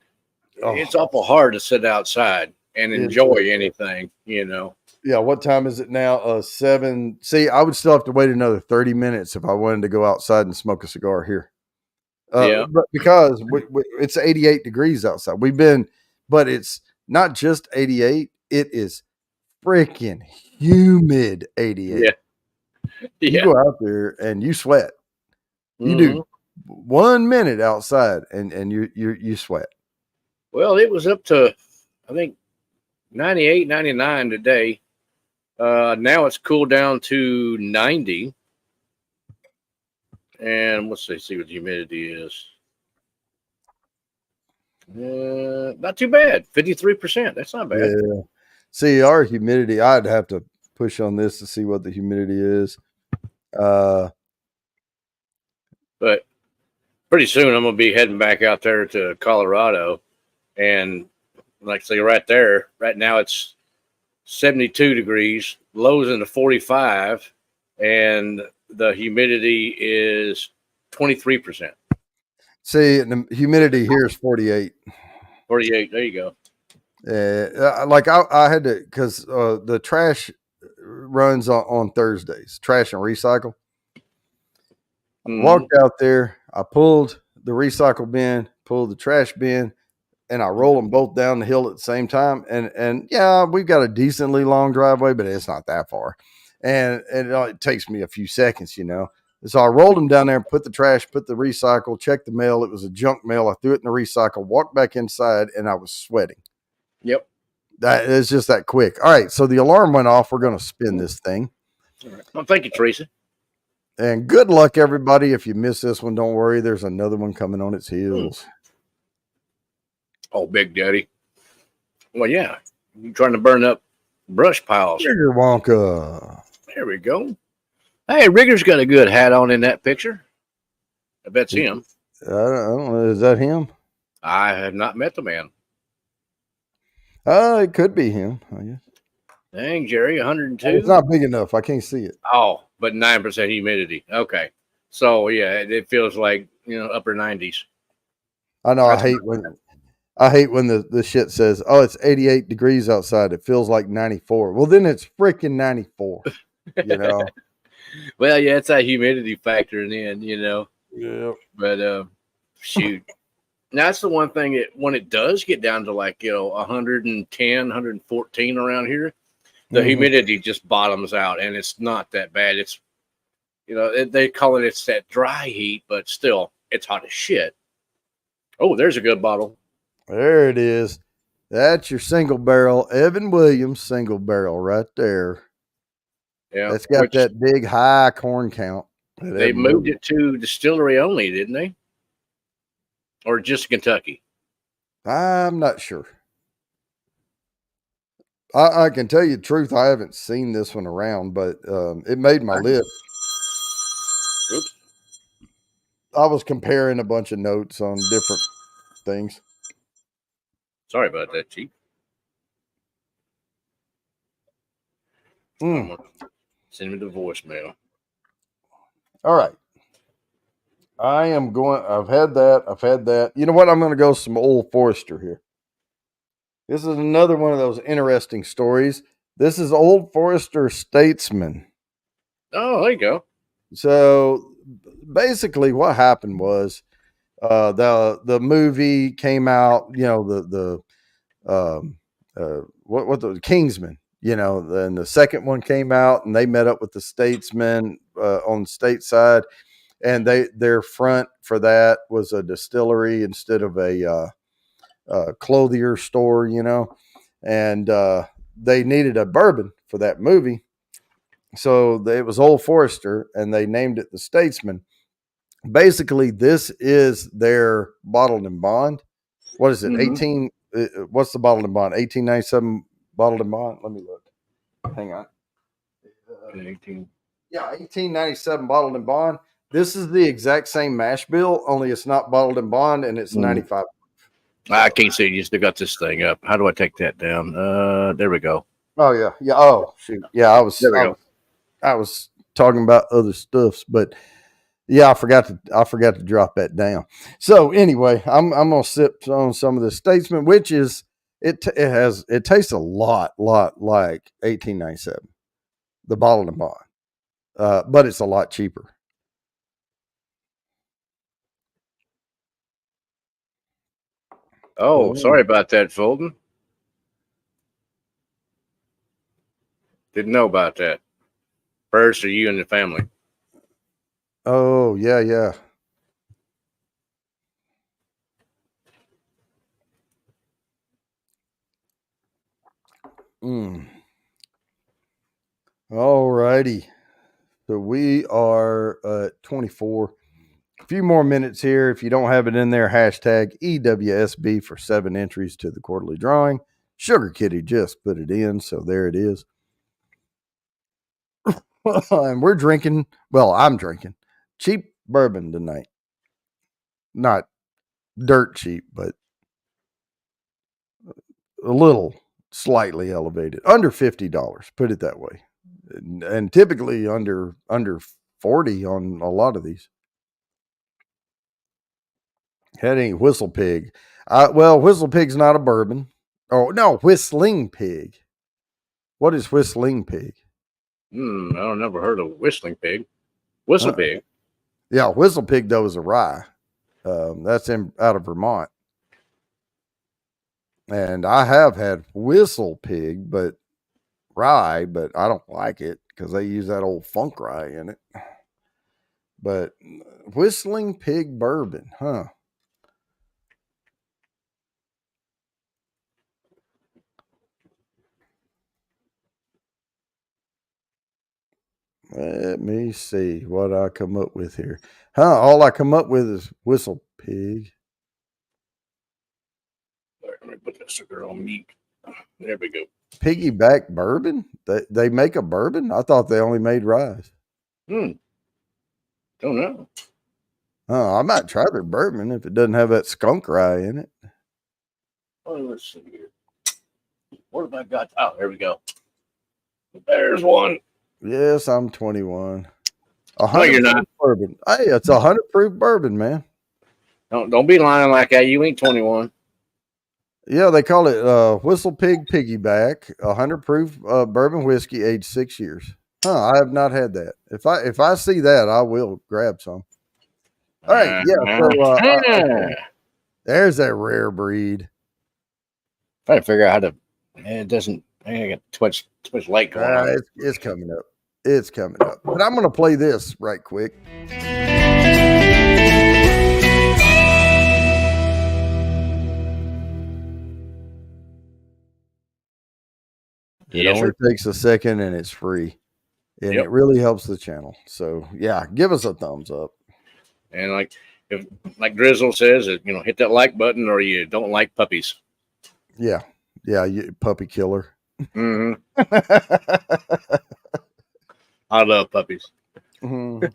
it's awful hard to sit outside and enjoy anything.
Yeah, what time is it now? 7. See, I would still have to wait another 30 minutes if I wanted to go outside and smoke a cigar here.
Yeah.
But because it's 88 degrees outside. But it's not just 88, it is freaking humid 88.
Yeah.
You go out there and you sweat. You do 1 minute outside and you sweat.
Well, it was up to, I think, 98, 99 today. Now it's cooled down to 90. And let's see what the humidity is. Not too bad. 53%. That's not bad.
Yeah. See, our humidity, I'd have to push on this to see what the humidity is.
But pretty soon I'm going to be heading back out there to Colorado. And like I say, right there, right now it's 72 degrees, lows into 45, and the humidity is 23%.
See, the humidity here is 48.
48. There you go.
Like I had to, because the trash runs on Thursdays, trash and recycle. I walked out there, I pulled the recycle bin, pulled the trash bin, and I roll them both down the hill at the same time. And yeah, we've got a decently long driveway, but it's not that far. And it takes me a few seconds, you know. So I rolled them down there, put the trash, put the recycle, checked the mail. It was a junk mail. I threw it in the recycle, walked back inside, and I was sweating.
Yep.
That is just that quick. All right. So the alarm went off. We're going to spin this thing.
All right. Well, thank you, Teresa.
And good luck, everybody. If you miss this one, don't worry. There's another one coming on its heels.
Oh, Big Daddy. Well, yeah. You're trying to burn up brush piles.
Sugar Wonka.
There we go. Hey, Rigger's got a good hat on in that picture. I bet it's him.
I don't know. Is that him?
I have not met the man.
It could be him, I guess.
Dang, Jerry, 102.
It's not big enough. I can't see it.
Oh, but 9% humidity. Okay. So, yeah, it feels like, upper 90s.
I know. I hate when the shit says, "Oh, it's 88 degrees outside. It feels like 94." Well, then it's freaking 94. You know.
Well, yeah, it's that humidity factoring in,
Yeah.
But shoot, that's the one thing that when it does get down to 110, 114 around here, the humidity just bottoms out, and it's not that bad. It's they call it's that dry heat, but still, it's hot as shit. Oh, there's a good bottle.
There it is. That's your single barrel, Evan Williams single barrel right there.
Yeah,
it's got that big high corn count.
They moved it to distillery only, didn't they? Or just Kentucky?
I'm not sure. I can tell you the truth. I haven't seen this one around, but it made my list.
Oops.
I was comparing a bunch of notes on different things.
Sorry about that, Chief. Send me the voicemail.
All right. I've had that. You know what? I'm going to go some Old Forester here. This is another one of those interesting stories. This is Old Forester Statesman.
Oh, there you go.
So basically what happened was the movie came out, the Kingsman, then the second one came out and they met up with the Statesman on the state side, and their front for that was a distillery instead of a clothier store, and they needed a bourbon for that movie. So it was Old Forester and they named it the Statesman. Basically, this is their bottled and bond. What is it? 18. What's the bottled and bond? 1897 bottled and bond. Let me look. Hang on. 1897 bottled and bond. This is the exact same mash bill, only it's not bottled and bond, and it's 95.
I can't see. You still got this thing up. How do I take that down? There we go.
Oh yeah. Oh shoot. Yeah, I was talking about other stuffs, but yeah, I forgot to drop that down. So anyway, I'm gonna sip on some of the Statesman, which is it tastes a lot like 1897, the bottled and bond, but it's a lot cheaper.
Oh, sorry about that, Fulton. Didn't know about that. Prayers to you and the family.
Oh, yeah. All righty. So we are at 24. A few more minutes here. If you don't have it in there, hashtag EWSB for 7 entries to the quarterly drawing. Sugar Kitty just put it in, so there it is. And we're drinking, I'm drinking cheap bourbon tonight. Not dirt cheap, but a little slightly elevated. Under $50, put it that way. And typically under 40 on a lot of these. Had any Whistle Pig. Whistle Pig's not a bourbon. Oh, no, Whistling Pig. What is Whistling Pig?
I don't never heard of Whistling Pig. Whistle Pig.
Yeah, Whistle Pig, though, is a rye. That's out of Vermont. And I have had whistle pig, but rye, but I don't like it because they use that old funk rye in it. But whistling pig bourbon, huh? Let me see what I come up with here. All I come up with is whistle pig.
Let me put the sugar on mute. There we go.
Piggyback bourbon? They make a bourbon? I thought they only made rye.
Don't know.
I might try their bourbon if it doesn't have that skunk rye in it.
Oh, let's see here. What have I got? Oh, there we go. There's one.
Yes, I'm 21.
No, you're not.
Bourbon. Hey, it's 100 proof bourbon, man.
Don't be lying like that. You ain't 21.
Yeah, they call it Whistle Pig Piggyback, 100 proof bourbon whiskey, aged 6 years. I have not had that. If I see that, I will grab some. All right, yeah. So there's that rare breed.
Trying to figure out how to. It doesn't. I got too much light going on.
It's coming up. It's coming up. But I'm going to play this right quick. It only takes a second and it's free. And it really helps the channel. So, yeah, give us a thumbs up.
And like Drizzle says, hit that like button or you don't like puppies.
Yeah. Yeah, you puppy killer.
Mm-hmm. I love puppies.
Mm-hmm.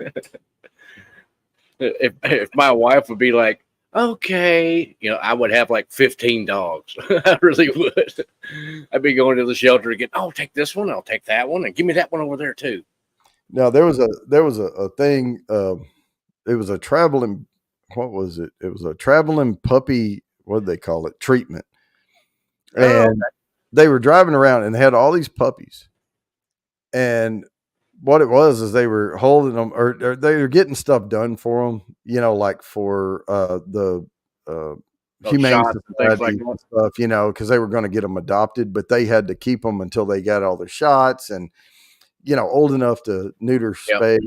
If my wife would be like, okay, I would have like 15 dogs. I really would. I'd be going to the shelter again. Oh, take this one. I'll take that one, and give me that one over there too.
Now there was a thing. It was a traveling. What was it? It was a traveling puppy. What did they call it? Treatment. And they were driving around and they had all these puppies. And what it was is they were holding them or they were getting stuff done for them, like for the humane society and stuff, because they were going to get them adopted, but they had to keep them until they got all their shots and, old enough to neuter, spay,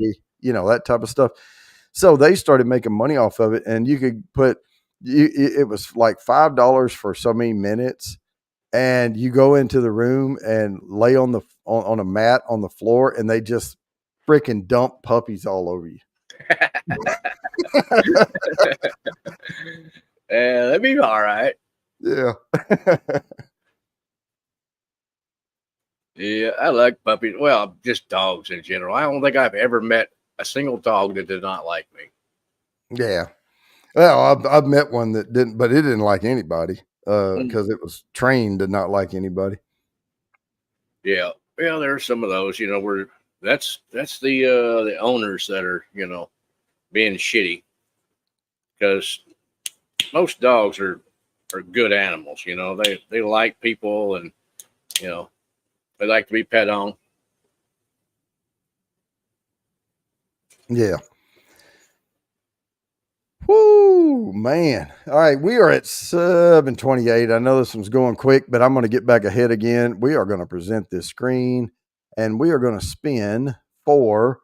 that type of stuff. So they started making money off of it, and you could it was like $5 for so many minutes. And you go into the room and lay on a mat on the floor, and they just freaking dump puppies all over you.
That'd be all right.
Yeah.
Yeah, I like puppies. Well, just dogs in general. I don't think I've ever met a single dog that did not like me.
Yeah. Well, I've met one that didn't, but it didn't like anybody because it was trained to not like anybody.
Yeah. Well, there's some of those, where that's the owners that are, being shitty, because most dogs are good animals. They like people, and they like to be pet on.
Yeah. Woo, man. All right. We are at 7:28. I know this one's going quick, but I'm going to get back ahead again. We are going to present this screen and we are going to spin for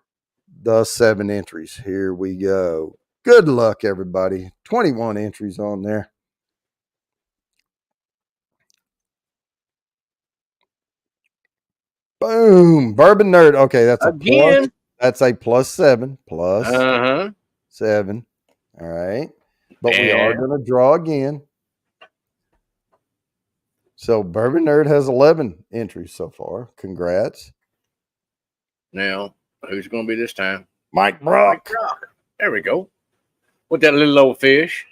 the 7 entries. Here we go. Good luck, everybody. 21 entries on there. Boom. Bourbon Nerd. Okay, that's
again.
Plus. That's a +7. Plus 7. All right. But we are going to draw again. So Bourbon Nerd has 11 entries so far. Congrats.
Now, who's going to be this time?
Mike Brock.
There we go. With that little old fish.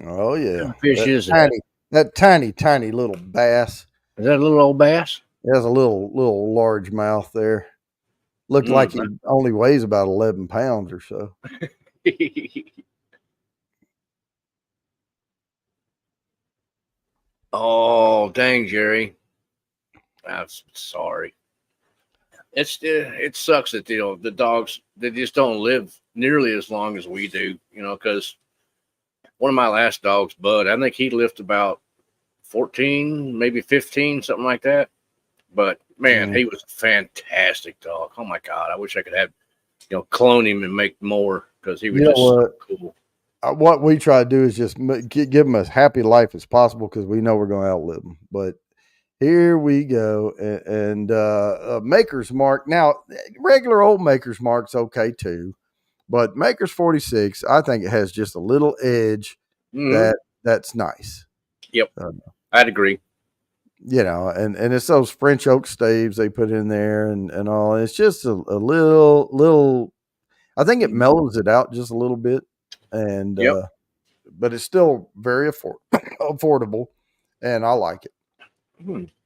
Oh, yeah.
What fish is
tiny, that tiny little bass.
Is that a little old bass?
It has a little large mouth there. Looked like he only weighs about 11 pounds or so.
Oh, dang, Jerry. I'm sorry. It sucks that the dogs, they just don't live nearly as long as we do, because one of my last dogs, Bud. I think he lived about 14, maybe 15, something like that. But man, he was a fantastic dog. Oh my God, I wish I could have clone him and make more because he was
You know
just so
what?
cool.
What we try to do is just give them as happy life as possible because we know we're going to outlive them. But here we go, and Maker's Mark. Now, regular old Maker's Mark's okay too, but Maker's 46, I think it has just a little edge
Mm-hmm.
that's nice.
Yep, I'd agree.
And it's those French oak staves they put in there and all. It's just a little. I think it mellows it out just a little bit, and
Yep.
but it's still very affordable, and I like it.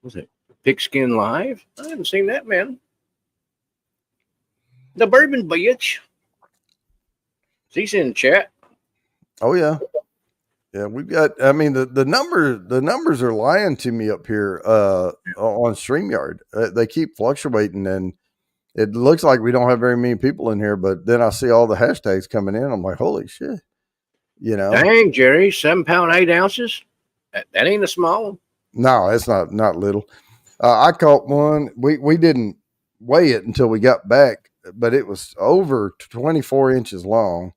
Was it Pigskin Live? I haven't seen that, man. The Bourbon Bitch. He's in chat.
Oh yeah, yeah. We've got. I mean, the numbers are lying to me up here on StreamYard. They keep fluctuating, and it looks like we don't have very many people in here. But then I see all the hashtags coming in. I'm like, holy shit,
Dang, Jerry, 7 pound 8 ounces. That ain't a small one.
No, it's not little. I caught one. We didn't weigh it until we got back, but it was over 24 inches long.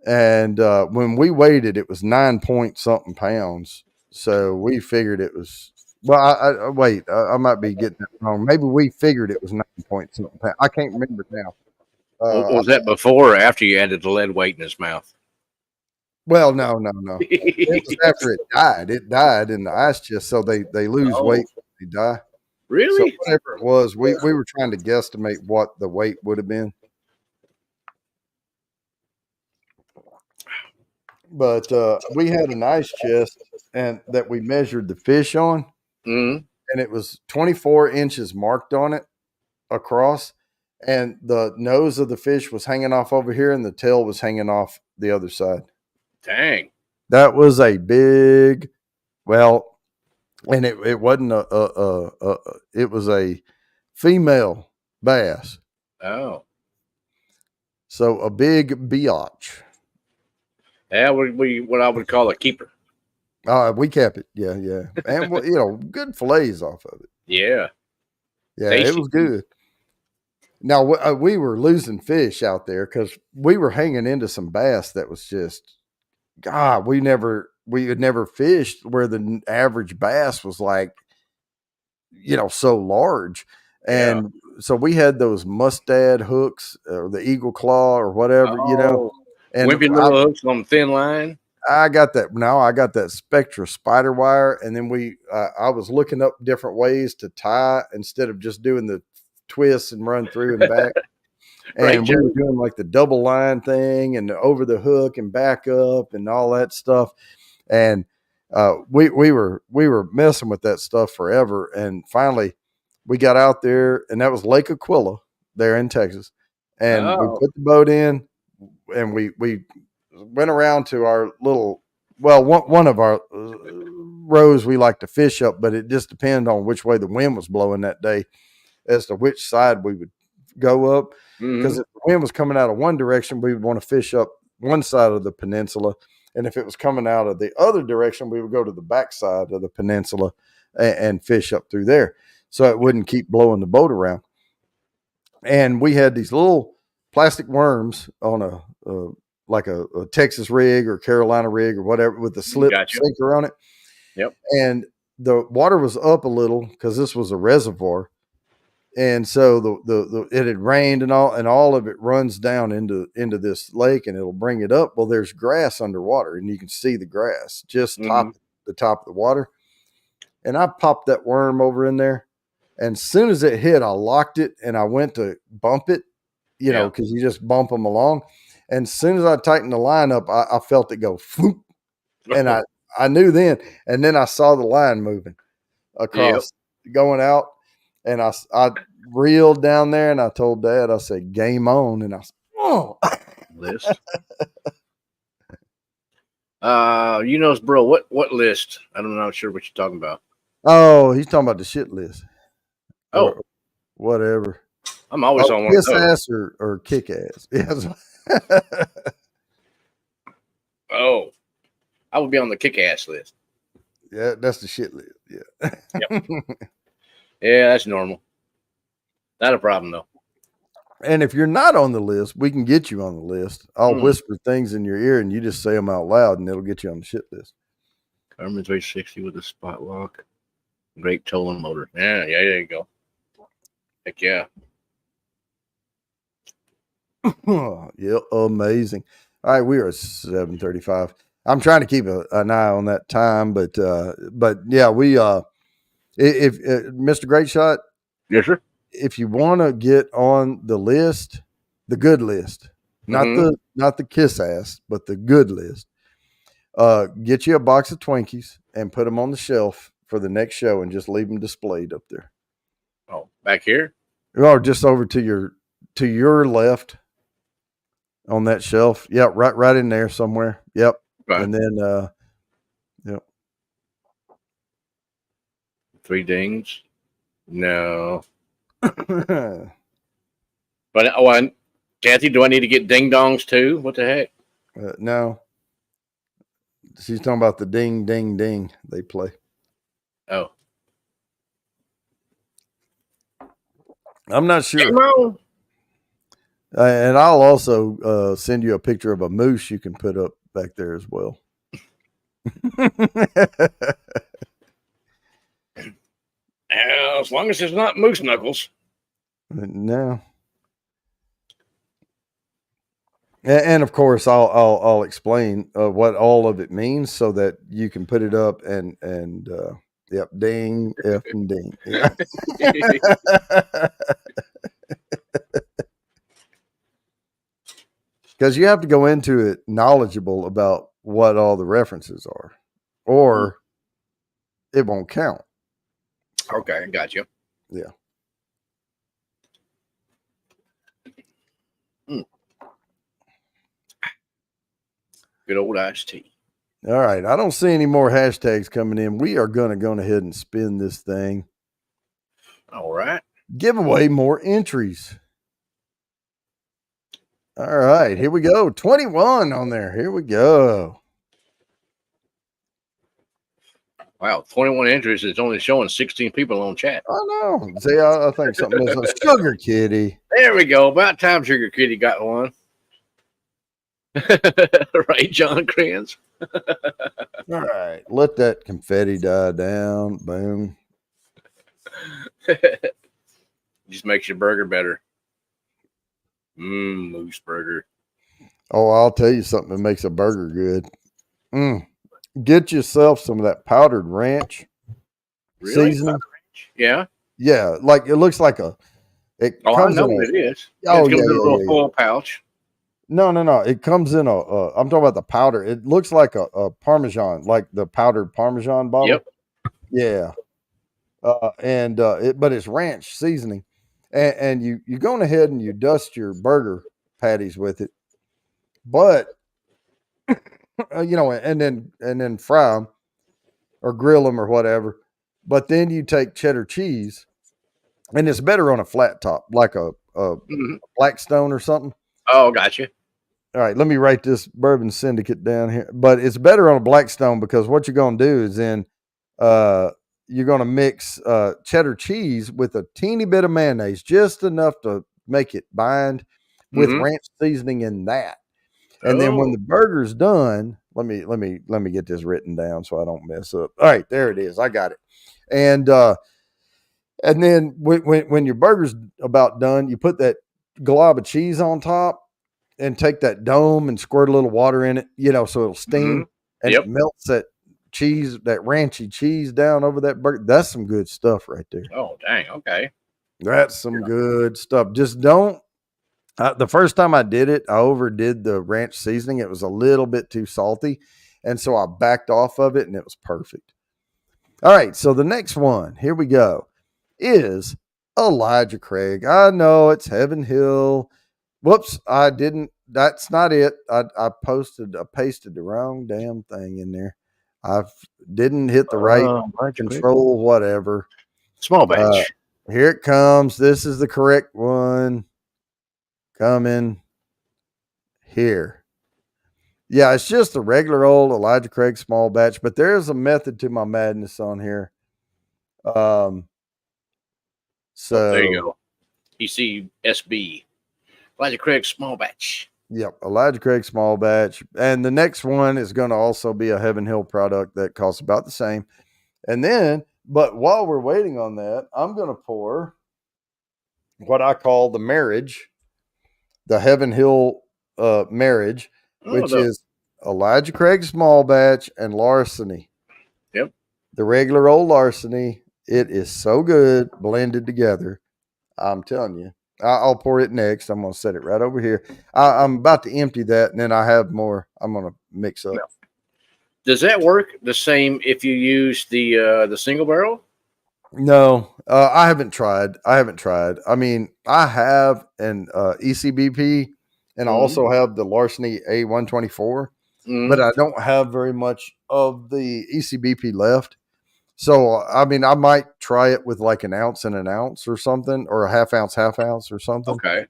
And when we weighed it, it was 9 point something pounds. So we figured it was. Well, wait. I might be getting that wrong. Maybe we figured it was 9 point something pounds. I can't remember now.
Was that before or after you added the lead weight in his mouth?
Well, no. It was after it died. It died in the ice chest, so they lose weight when they die.
Really?
So whatever it was, we were trying to guesstimate what the weight would have been. But we had an ice chest and that we measured the fish on,
and
it was 24 inches marked on it across, and the nose of the fish was hanging off over here, and the tail was hanging off the other side.
Dang,
that was a big, well, and it wasn't it was a female bass.
Oh,
so a big biatch.
Yeah, what I would call a keeper.
We kept it, yeah, and good fillets off of it.
Yeah,
Tasty. It was good. Now we were losing fish out there because we were hanging into some bass that was just, God, we had never fished where the average bass was like, so large, and so we had those mustad hooks or the eagle claw or whatever,
and wimpy little hooks on thin line.
I got that. Now I got that Spectra spider wire, and then I was looking up different ways to tie instead of just doing the twists and run through and back. And we were doing like the double line thing and over the hook and back up and all that stuff. And we were messing with that stuff forever. And finally, we got out there, and that was Lake Aquila there in Texas. And we put the boat in, and we went around to our little, well, one of our rows we like to fish up, but it just depended on which way the wind was blowing that day as to which side we would go up. Because if the wind was coming out of one direction, we would want to fish up one side of the peninsula. And if it was coming out of the other direction, we would go to the back side of the peninsula and fish up through there. So it wouldn't keep blowing the boat around. And we had these little plastic worms on a Texas rig or Carolina rig or whatever with the slip sinker on it.
Yep.
And the water was up a little because this was a reservoir. And so it had rained and all of it runs down into this lake, and it'll bring it up. Well, there's grass underwater, and you can see the grass just the top of the water. And I popped that worm over in there, and as soon as it hit, I locked it, and I went to bump it, because you just bump them along. And as soon as I tightened the line up, I felt it go floop, and I knew then. And then I saw the line moving across, going out. And I reeled down there, and I told Dad, I said, game on. And I said, oh.
List. Bro, what list? I'm not sure what you're talking about.
Oh, he's talking about the shit list.
Oh.
Or whatever.
I'm always on one of those.
Ass or kick ass. Yes.
Oh. would be on the kick-ass list.
Yeah, that's the shit list. Yeah.
Yep. Yeah, that's normal. Not a problem though.
And if you're not on the list, we can get you on the list. I'll whisper things in your ear and you just say them out loud and it'll get you on the shit list.
Garmin 360 with a spot lock. Great towing motor. Yeah, there you go. Heck yeah.
Yeah, amazing. All right, we are at 7:35. I'm trying to keep an eye on that time, but yeah, we if Mr. Great Shot,
Yes, sir.
if you want to get on the list, the good list, not the kiss ass, but the good list, get you a box of Twinkies and put them on the shelf for the next show and just leave them displayed up there.
Oh, back here?
Or just over to your left on that shelf. Yep, right in there somewhere. Yep.
Right.
And then yep.
3 dings. No.
But
Kathy, do I need to get ding dongs too? What the heck?
no. She's talking about the ding, ding, ding they play.
Oh.
I'm not sure. And I'll also send you a picture of a moose you can put up back there as well.
As long as it's not moose knuckles.
No. And of course, I'll explain what all of it means so that you can put it up and yep, ding, F and ding. Yeah. Because you have to go into it knowledgeable about what all the references are, or it won't count.
Okay, got you.
Yeah.
Good old iced tea.
All right. I don't see any more hashtags coming in. We are going to go ahead and spin this thing.
All right.
Give away more entries. All right. Here we go. 21 on there. Here we go.
Wow, 21 entries. It's only showing 16 people on chat.
I know. See, I think something is a Sugar Kitty.
There we go. About time Sugar Kitty got one. Right, John Kranz.
All right. Let that confetti die down. Boom.
Just makes your burger better. Moose burger.
Oh, I'll tell you something that makes a burger good. Get yourself some of that powdered ranch seasoning.
Yeah.
Yeah. Like it looks like it comes
I know
in
what it is.
Oh,
it comes in a little full pouch.
No. It comes in I'm talking about the powder. It looks like a Parmesan, like the powdered Parmesan bottle.
Yep.
Yeah. But it's ranch seasoning. And you go ahead and you dust your burger patties with it. But and then fry them or grill them or whatever. But then you take cheddar cheese, and it's better on a flat top, like a Blackstone or something.
Oh, gotcha.
All right, let me write this Bourbon Syndicate down here. But it's better on a Blackstone because what you're going to do is then you're going to mix cheddar cheese with a teeny bit of mayonnaise, just enough to make it bind with ranch seasoning in that. And then when the burger's done, let me get this written down so I don't mess up. All right, there it is. I got it. And then when your burger's about done, you put that glob of cheese on top and take that dome and squirt a little water in it, so it'll steam and it melts that cheese, that ranchy cheese down over that burger. That's some good stuff right there.
Oh, dang. Okay.
That's some good stuff. Just don't. The first time I did it, I overdid the ranch seasoning. It was a little bit too salty. And so I backed off of it and it was perfect. All right. So the next one, here we go, is Elijah Craig. I know it's Heaven Hill. Whoops. I didn't. That's not it. I pasted the wrong damn thing in there. I didn't hit the right control, whatever.
Small batch.
Here it comes. This is the correct one. Coming here. Yeah, it's just a regular old Elijah Craig small batch, but there is a method to my madness on here. Um,
Oh, there you
so
go. ECSB. Elijah Craig small batch.
yep, Elijah Craig small batch, and the next one is going to also be a Heaven Hill product that costs about the same. And then, but while we're waiting on that, I'm going to pour what I call the marriage, the Heaven Hill marriage,
Oh,
which is Elijah Craig small batch and larceny.
Yep.
The regular old larceny. It is so good blended together. I'm telling you. I'll pour it next. I'm going to set it right over here. I'm about to empty that, and then I have more. I'm going to mix up.
No. Does that work the same if you use the single barrel?
No, I haven't tried. I mean, I have an ECBP, and I also have the Larceny A124, but I don't have very much of the ECBP left. So, I mean, I might try it with like an ounce and an ounce or something, or a half ounce or something.
Okay.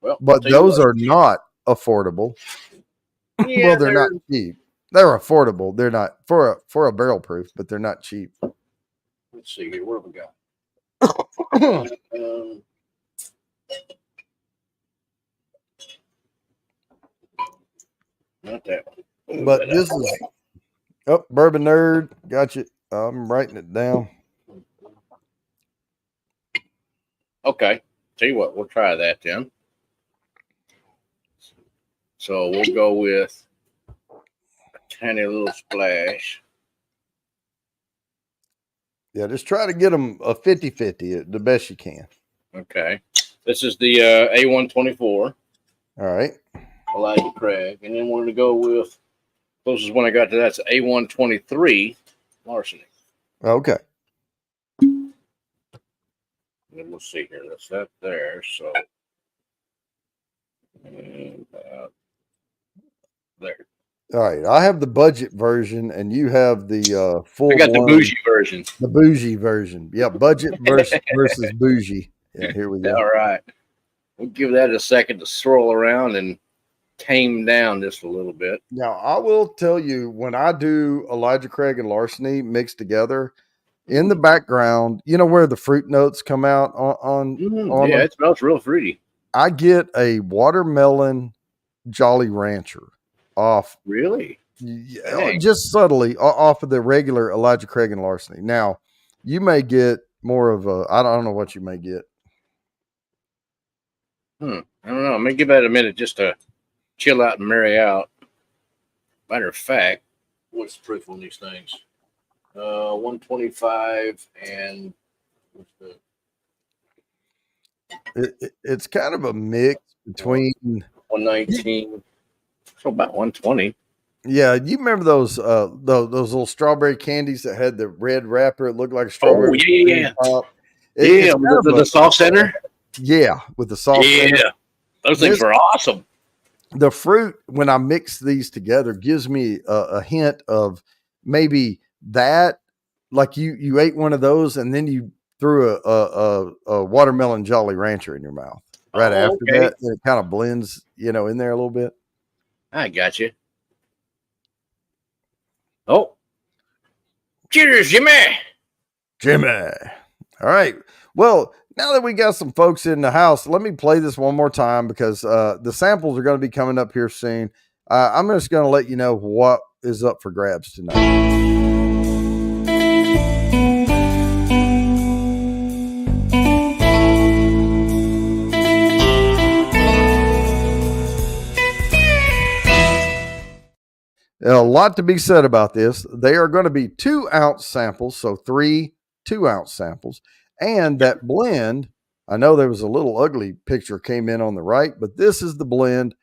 Well,
But those are not affordable.
Yeah,
Well, they're not cheap. They're affordable. They're not for a barrel proof, but they're not cheap.
Let's see here. What have we got? Not that one.
But this is Bourbon Nerd. Got you. I'm writing it down.
Okay. Tell you what, we'll try that then. So we'll go with a tiny little splash.
Yeah, just try to get them a 50-50 the best you can.
Okay. This is the A124.
All right.
Elijah Craig. And then we're going to go with, closest one I got to that's A123 Larceny.
Okay.
And then we'll see here. That's that there. So, and there.
All right. I have the budget version, and you have the full.
I got the bougie version.
The bougie version. Yeah, budget versus bougie. Yeah, here we go.
All right. We'll give that a second to swirl around and tame down just a little bit.
Now, I will tell you, when I do Elijah Craig and Larceny mixed together, in the background, you know where the fruit notes come out on
yeah, it smells real fruity.
I get a watermelon Jolly Rancher off.
Really?
Yeah, just subtly off of the regular Elijah Craig and Larceny. Now, you may get more of a, I don't know what you may get.
I don't know. I'm going to give that a minute just to chill out and marry out. Matter of fact, what's the proof on these things? 125 and what's the...
It's kind of a mix between
119, so about 120.
Yeah, you remember those little strawberry candies that had the red wrapper? It looked like a strawberry.
Oh yeah,
top.
With the soft center.
Yeah, with the soft.
Yeah, center. Those things were awesome.
The fruit, when I mix these together, gives me a hint of maybe that, like you ate one of those and then you threw a watermelon Jolly Rancher in your mouth right after that. And it kind of blends, in there a little bit.
I got you. Oh, cheers, Jimmy.
Jimmy. All right. Well, now that we got some folks in the house, let me play this one more time because the samples are going to be coming up here soon. I'm just going to let you know what is up for grabs tonight. A lot to be said about this. They are going to be 2-ounce samples, so 3 2-ounce samples. And that blend, I know there was a little ugly picture came in on the right, but this is the blend.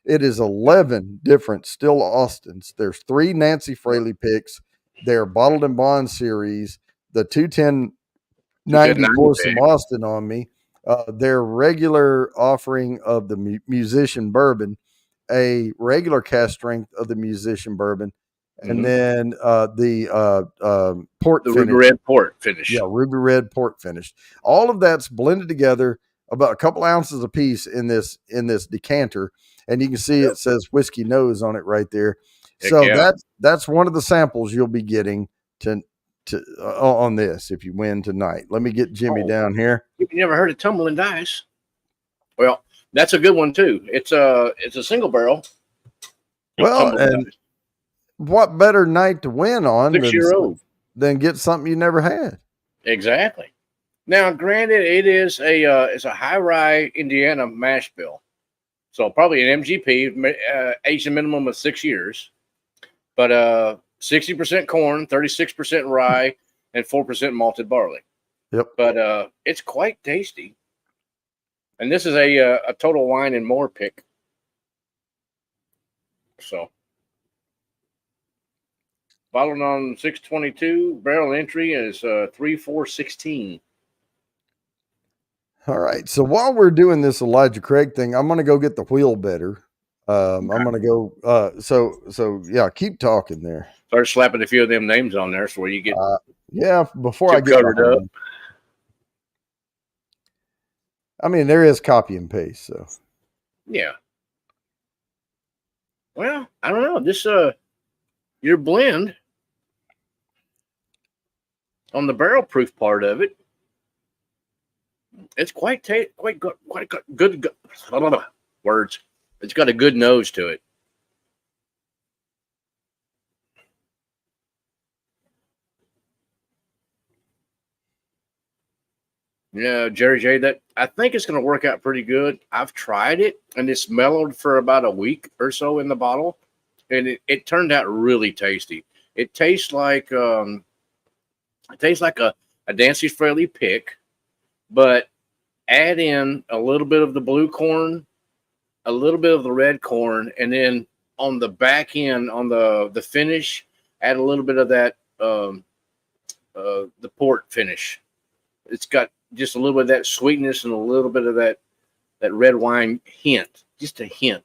It is 11 different Still Austins. There's 3 Nancy Fraley picks. They're Bottled and Bond series. The 210-90 pour some Austin on me. Their regular offering of the Musician Bourbon, a regular cast strength of the Musician Bourbon, and then the port finish.
Ruby Red port finish.
Yeah, Ruby Red port finish. All of that's blended together, about a couple ounces a piece in this decanter. and you can see
Yep.
it says whiskey nose on it right there.
Heck
So
yeah.
that's one of the samples you'll be getting to on this if you win tonight. Let me get Jimmy
Oh,
down here.
you never heard of tumbling dice? Well, that's a good one too. It's a single barrel of
Well,
tumbling
and
dice.
what better night to win on
6 year old.
than get something you never had?
Exactly. Now, granted, it is it's a high rye Indiana mash bill, so probably an MGP, aged a minimum of 6 years, but 60% corn, 36% rye, and 4% malted barley.
Yep.
But it's quite tasty. And this is a total wine and more pick. So bottled on 622, barrel entry is 3416.
All right. So while we're doing this Elijah Craig thing, I'm gonna go get the wheel better. I'm gonna go. So yeah, keep talking there.
Start slapping a few of them names on there, so where you get
Yeah. Before I get
covered up.
behind. I mean, there is copy and paste. So
Yeah. Well, I don't know. This your blend on the barrel proof part of it, it's quite good, good words. It's got a good nose to it. Yeah, Jerry J, that I think it's going to work out pretty good. I've tried it and it's mellowed for about a week or so in the bottle, and it turned out really tasty. It tastes like a Dancy Fraley pick, but add in a little bit of the blue corn, a little bit of the red corn, and then on the back end, on the finish, add a little bit of that the port finish. It's got just a little bit of that sweetness and a little bit of that red wine hint, just a hint.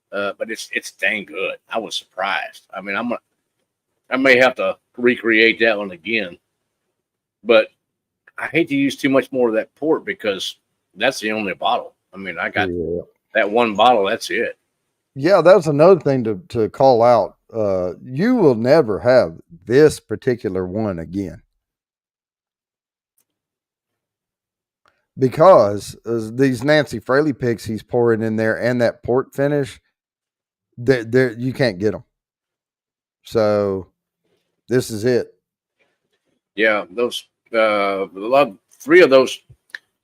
But it's dang good. I was surprised. I mean, I may have to recreate that one again, but I hate to use too much more of that port because that's the only bottle. I mean, I got that one bottle. That's it.
Yeah, that's another thing to call out. You will never have this particular one again because these Nancy Fraley picks he's pouring in there and that port finish, there you can't get them. So this is it.
Yeah, those three of those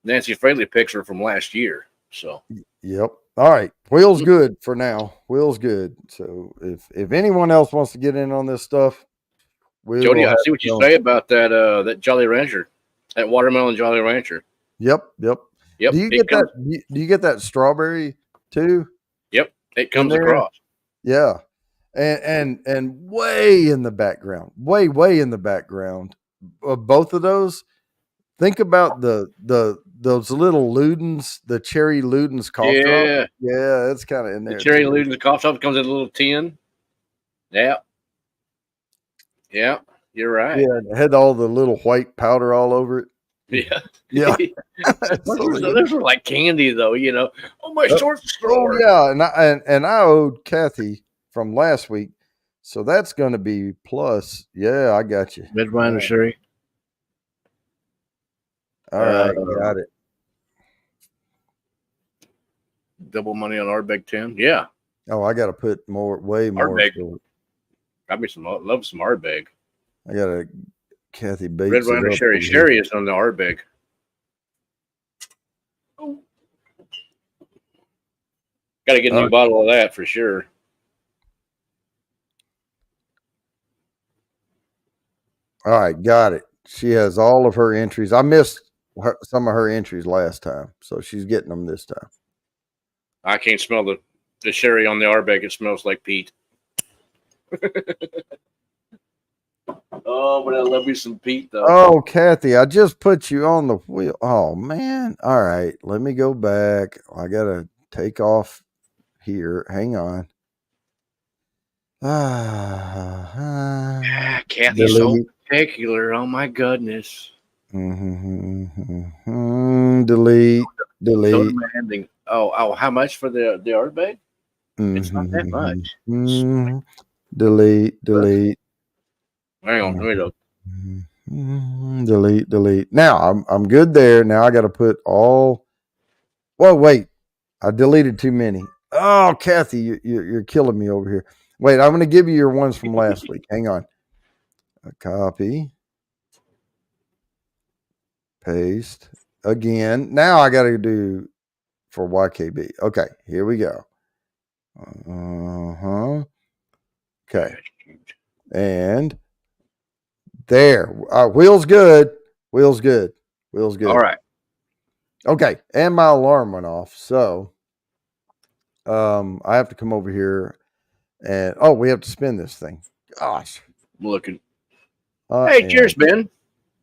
Nancy Fraley picks are from last year. So
Yep. All right. Wheel's good for now. Wheel's good. So if anyone else wants to get in on this stuff, we
Jody,
will
I
have
see what you say about that Jolly Rancher, that watermelon Jolly Rancher.
Yep.
Yep,
Do you get that? Do you get that strawberry too?
Yep, it comes across.
Yeah. And way in the background, way in the background of both of those. Think about those little Ludens, the cherry Ludens cough drop.
Yeah,
Yeah, it's kind of in
the
there
cherry
too.
Luden's cough shop comes in a little tin. Yeah, you're right.
Yeah, it had all the little white powder all over it.
Yeah.
Yeah.
Those are like candy, though. You know. Oh, my short store.
Oh yeah, and I owed Kathy from last week, so that's going to be plus. Yeah, I got you.
Red wine or sherry.
All right, got it.
Double money on Ardbeg 10. Yeah.
Oh, I got to put way more.
Ardbeg. Got me love some Ardbeg.
I got to Kathy Bates.
Red wine or sherry. Sherry is on the Ardbeg. Oh. Got to get a new bottle of that for sure.
All right, got it. She has all of her entries. I missed some of her entries last time, so she's getting them this time.
I can't smell the sherry on the Ardbeg. It smells like peat. Oh, but I love me some peat, though.
Oh, Kathy, I just put you on the wheel. Oh, man. All right, let me go back. I got to take off here. Hang on.
Kathy's so particular. Oh, my goodness.
Delete.
So demanding. Oh, how much for the Ardbeg? It's not that much.
Delete.
Hang on, let me look.
Delete. Now I'm good there. Now I got to put all. Well, wait. I deleted too many. Oh, Kathy, you're killing me over here. Wait, I'm going to give you your ones from last week. Hang on. A copy. Paste. Again. Now I got to do for YKB. Okay, here we go. Okay. And there. Wheel's good. Wheel's good.
All right.
Okay. And my alarm went off. So I have to come over here and we have to spin this thing. Gosh.
I'm looking. Hey, cheers, Ben.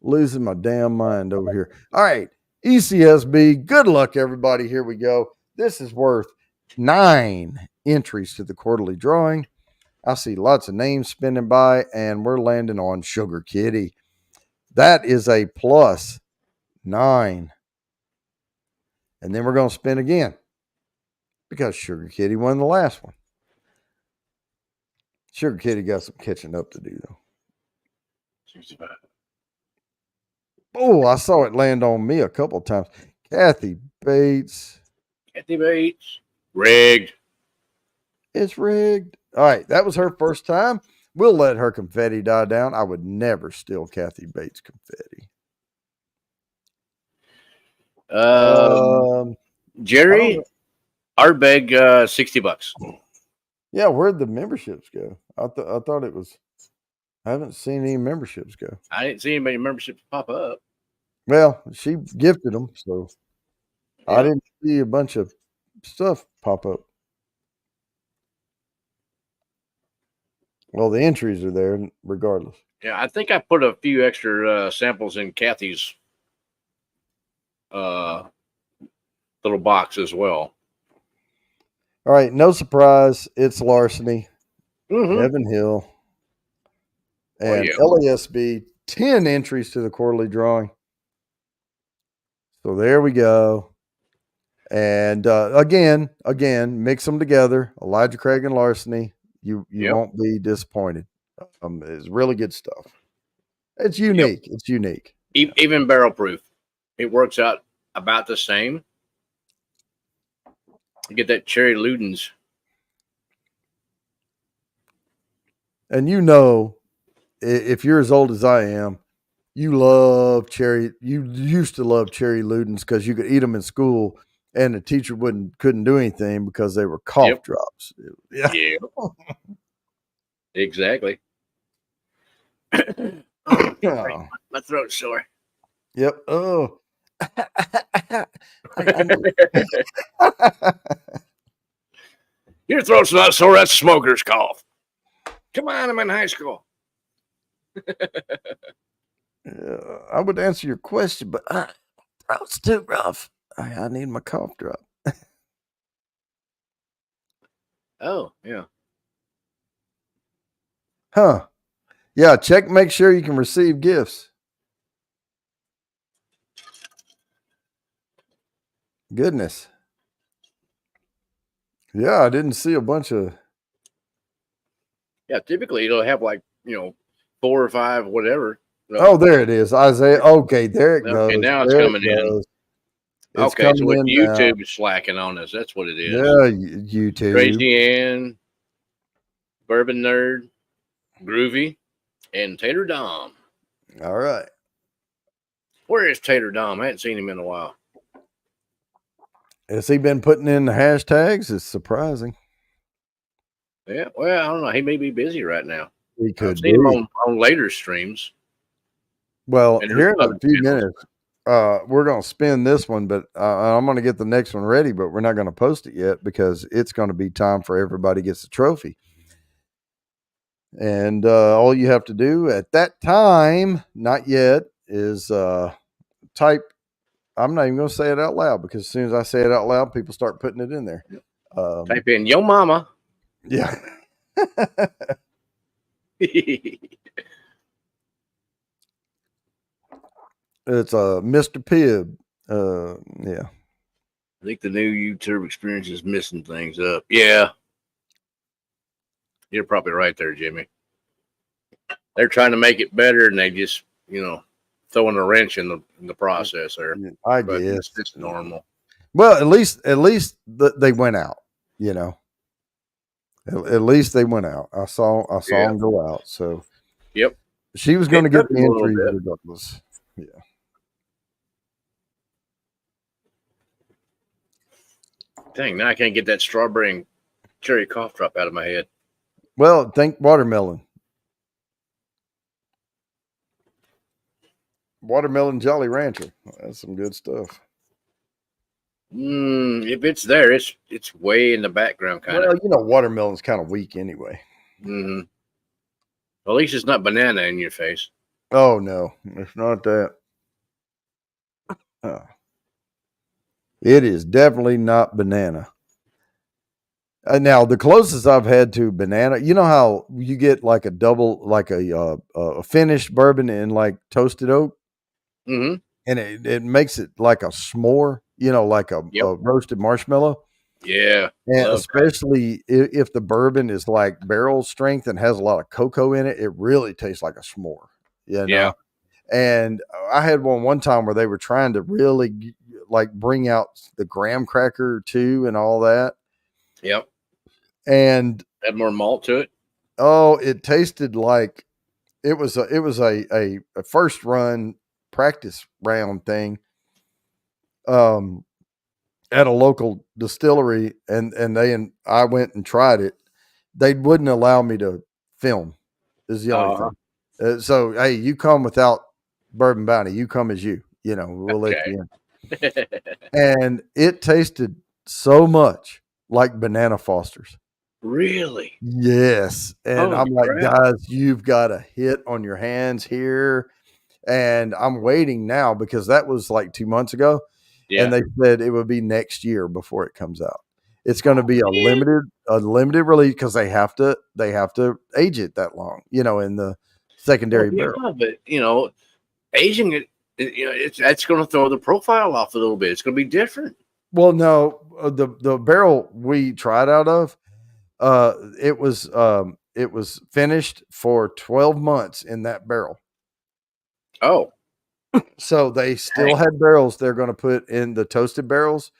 Losing my damn mind over here. All right. ECSB. Good luck, everybody. Here we go. This is worth 9 entries to the quarterly drawing. I see lots of names spinning by, and we're landing on Sugar Kitty. That is a +9. And then we're going to spin again because Sugar Kitty won the last one. Sugar Kitty got some catching up to do, though.
65.
Oh, I saw it land on me a couple of times. Kathy Bates.
Rigged.
It's rigged. All right. That was her first time. We'll let her confetti die down. I would never steal Kathy Bates confetti.
Jerry Ardbeg, $60.
Yeah, where'd the memberships go? I thought it was. I haven't seen any memberships go.
I didn't see anybody memberships pop up.
Well, she gifted them, so
Yeah.
I didn't see a bunch of stuff pop up. Well, the entries are there regardless.
Yeah, I think I put a few extra samples in Kathy's little box as well.
All right, no surprise. It's larceny.
Mm-hmm.
Evan Hill. And LASB, 10 entries to the quarterly drawing. So there we go. And again, mix them together. Elijah Craig and larceny. You won't be disappointed. It's really good stuff. It's unique. Yep. It's unique.
Even barrel proof. It works out about the same. You get that cherry Ludens.
And if you're as old as I am, you love cherry. You used to love cherry Ludens because you could eat them in school and the teacher couldn't do anything because they were cough drops.
Yeah. Exactly. My throat's sore.
Yep. Oh.
Your throat's not sore. That's smoker's cough. Come on, I'm in high school.
I would answer your question, but throat's too rough. I need my cough drop.
Oh, yeah.
Huh. Yeah, make sure you can receive gifts. Goodness. Yeah, I didn't see a bunch of.
Yeah, typically it'll have 4 or 5, whatever.
Oh, there it is, Isaiah. Okay, there it goes.
And now it's coming in.
It's
okay, so YouTube is slacking on us. That's what it is.
Yeah, YouTube.
Crazy Ann, Bourbon Nerd, Groovy, and Tater Dom.
All right.
Where is Tater Dom? I hadn't seen him in a while.
Has he been putting in the hashtags? It's surprising.
Yeah, well, I don't know. He may be busy right now.
He could
I've seen him on later streams.
Well, here in a few minutes, we're going to spin this one, but I'm going to get the next one ready, but we're not going to post it yet because it's going to be time for everybody gets a trophy. And all you have to do at that time, not yet, is type. I'm not even going to say it out loud because as soon as I say it out loud, people start putting it in there.
Type in Yo Mama.
Yeah. It's Mr. Pibb. Yeah.
I think the new YouTube experience is messing things up. Yeah. You're probably right there, Jimmy. They're trying to make it better, and they just, throwing a wrench in the process there.
I
But
guess.
it's normal.
Well, at least they went out. You know, at least they went out. I saw
Yeah.
them go out. So
Yep.
she was going
It
to get
took
the
them a little
entry
bit.
regardless. Yeah.
Dang, now I can't get that strawberry and cherry cough drop out of my head.
Well, think watermelon. Watermelon Jolly Rancher. That's some good stuff.
If it's there, it's way in the background, kind
Well,
of.
watermelon's kind of weak anyway.
Mm-hmm. At least it's not banana in your face.
Oh no, it's not that. Uh, it is definitely not banana. Now, the closest I've had to banana, you know how you get like a double, like a finished bourbon in like toasted oak,
Mm-hmm.
and it makes it like a s'more, like
Yep.
a roasted marshmallow.
Yeah.
And
Love that.
especially if the bourbon is like barrel strength and has a lot of cocoa in it, it really tastes like a s'more, you
Yeah.
know. And I had one time where they were trying to really like bring out the graham cracker too and all that.
Yep.
And
Add more malt to it.
oh, it tasted like it was a first run practice round thing um at a local distillery, and I went and tried it. They wouldn't allow me to film is the only
Uh-huh.
thing. So hey, you come without bourbon bounty, you come as we'll let
Okay.
you in. And it tasted so much like banana Fosters.
Really?
Yes. And
Holy
I'm like,
crap.
guys, you've got a hit on your hands here. And I'm waiting now because that was like 2 months ago. And
Yeah.
they said it would be next year before it comes out. It's going to
Oh
be
man.
a limited release because they have to age it that long, in the
Well,
secondary
yeah,
barrel.
but aging it's that's going to throw the profile off a little bit. It's going to be different.
Well, no, the barrel we tried out of, it was finished for 12 months in that barrel.
Oh,
So they still
dang.
had barrels they're going to put in the toasted barrels.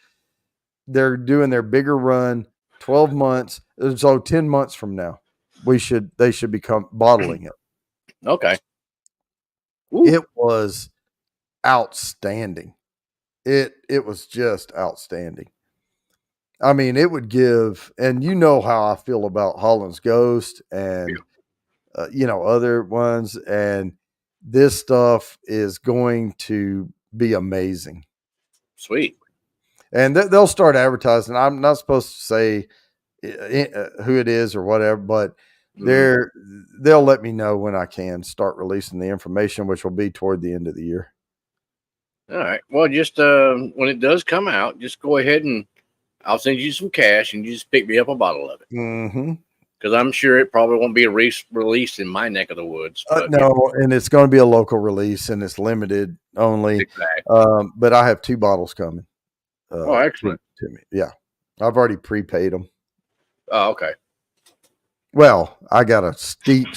They're doing their bigger run 12 months. So 10 months from now, they should become bottling it.
Okay. Ooh,
It was outstanding. It was just outstanding. I mean, it would give, and you know how I feel about Holland's Ghost
yeah,
and other ones, and this stuff is going to be amazing.
sweet.
And they'll start advertising. I'm not supposed to say who it is or whatever, but
Mhm.
they'll let me know when I can start releasing the information, which will be toward the end of the year.
All right. Well, just when it does come out, just go ahead and I'll send you some cash, and you just pick me up a bottle of it
Mm-hmm.
because I'm sure it probably won't be released in my neck of the woods. But
No, and it's going to be a local release, and it's limited only.
exactly.
But I have 2 bottles coming
Oh,
to,
excellent.
to me. Yeah, I've already prepaid them.
Oh, okay.
Well, I got a steep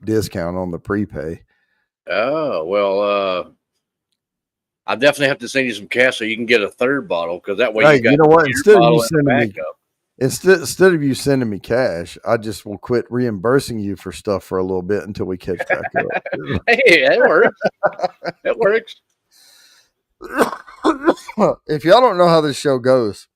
discount on the prepay.
Oh well, I definitely have to send you some cash so you can get a third bottle because that way
Hey,
you
you
got
know what?
your bottle and a backup.
Instead of you sending me cash, I just will quit reimbursing you for stuff for a little bit until we catch back
Hey, that works. That works.
up. If y'all don't know how this show goes,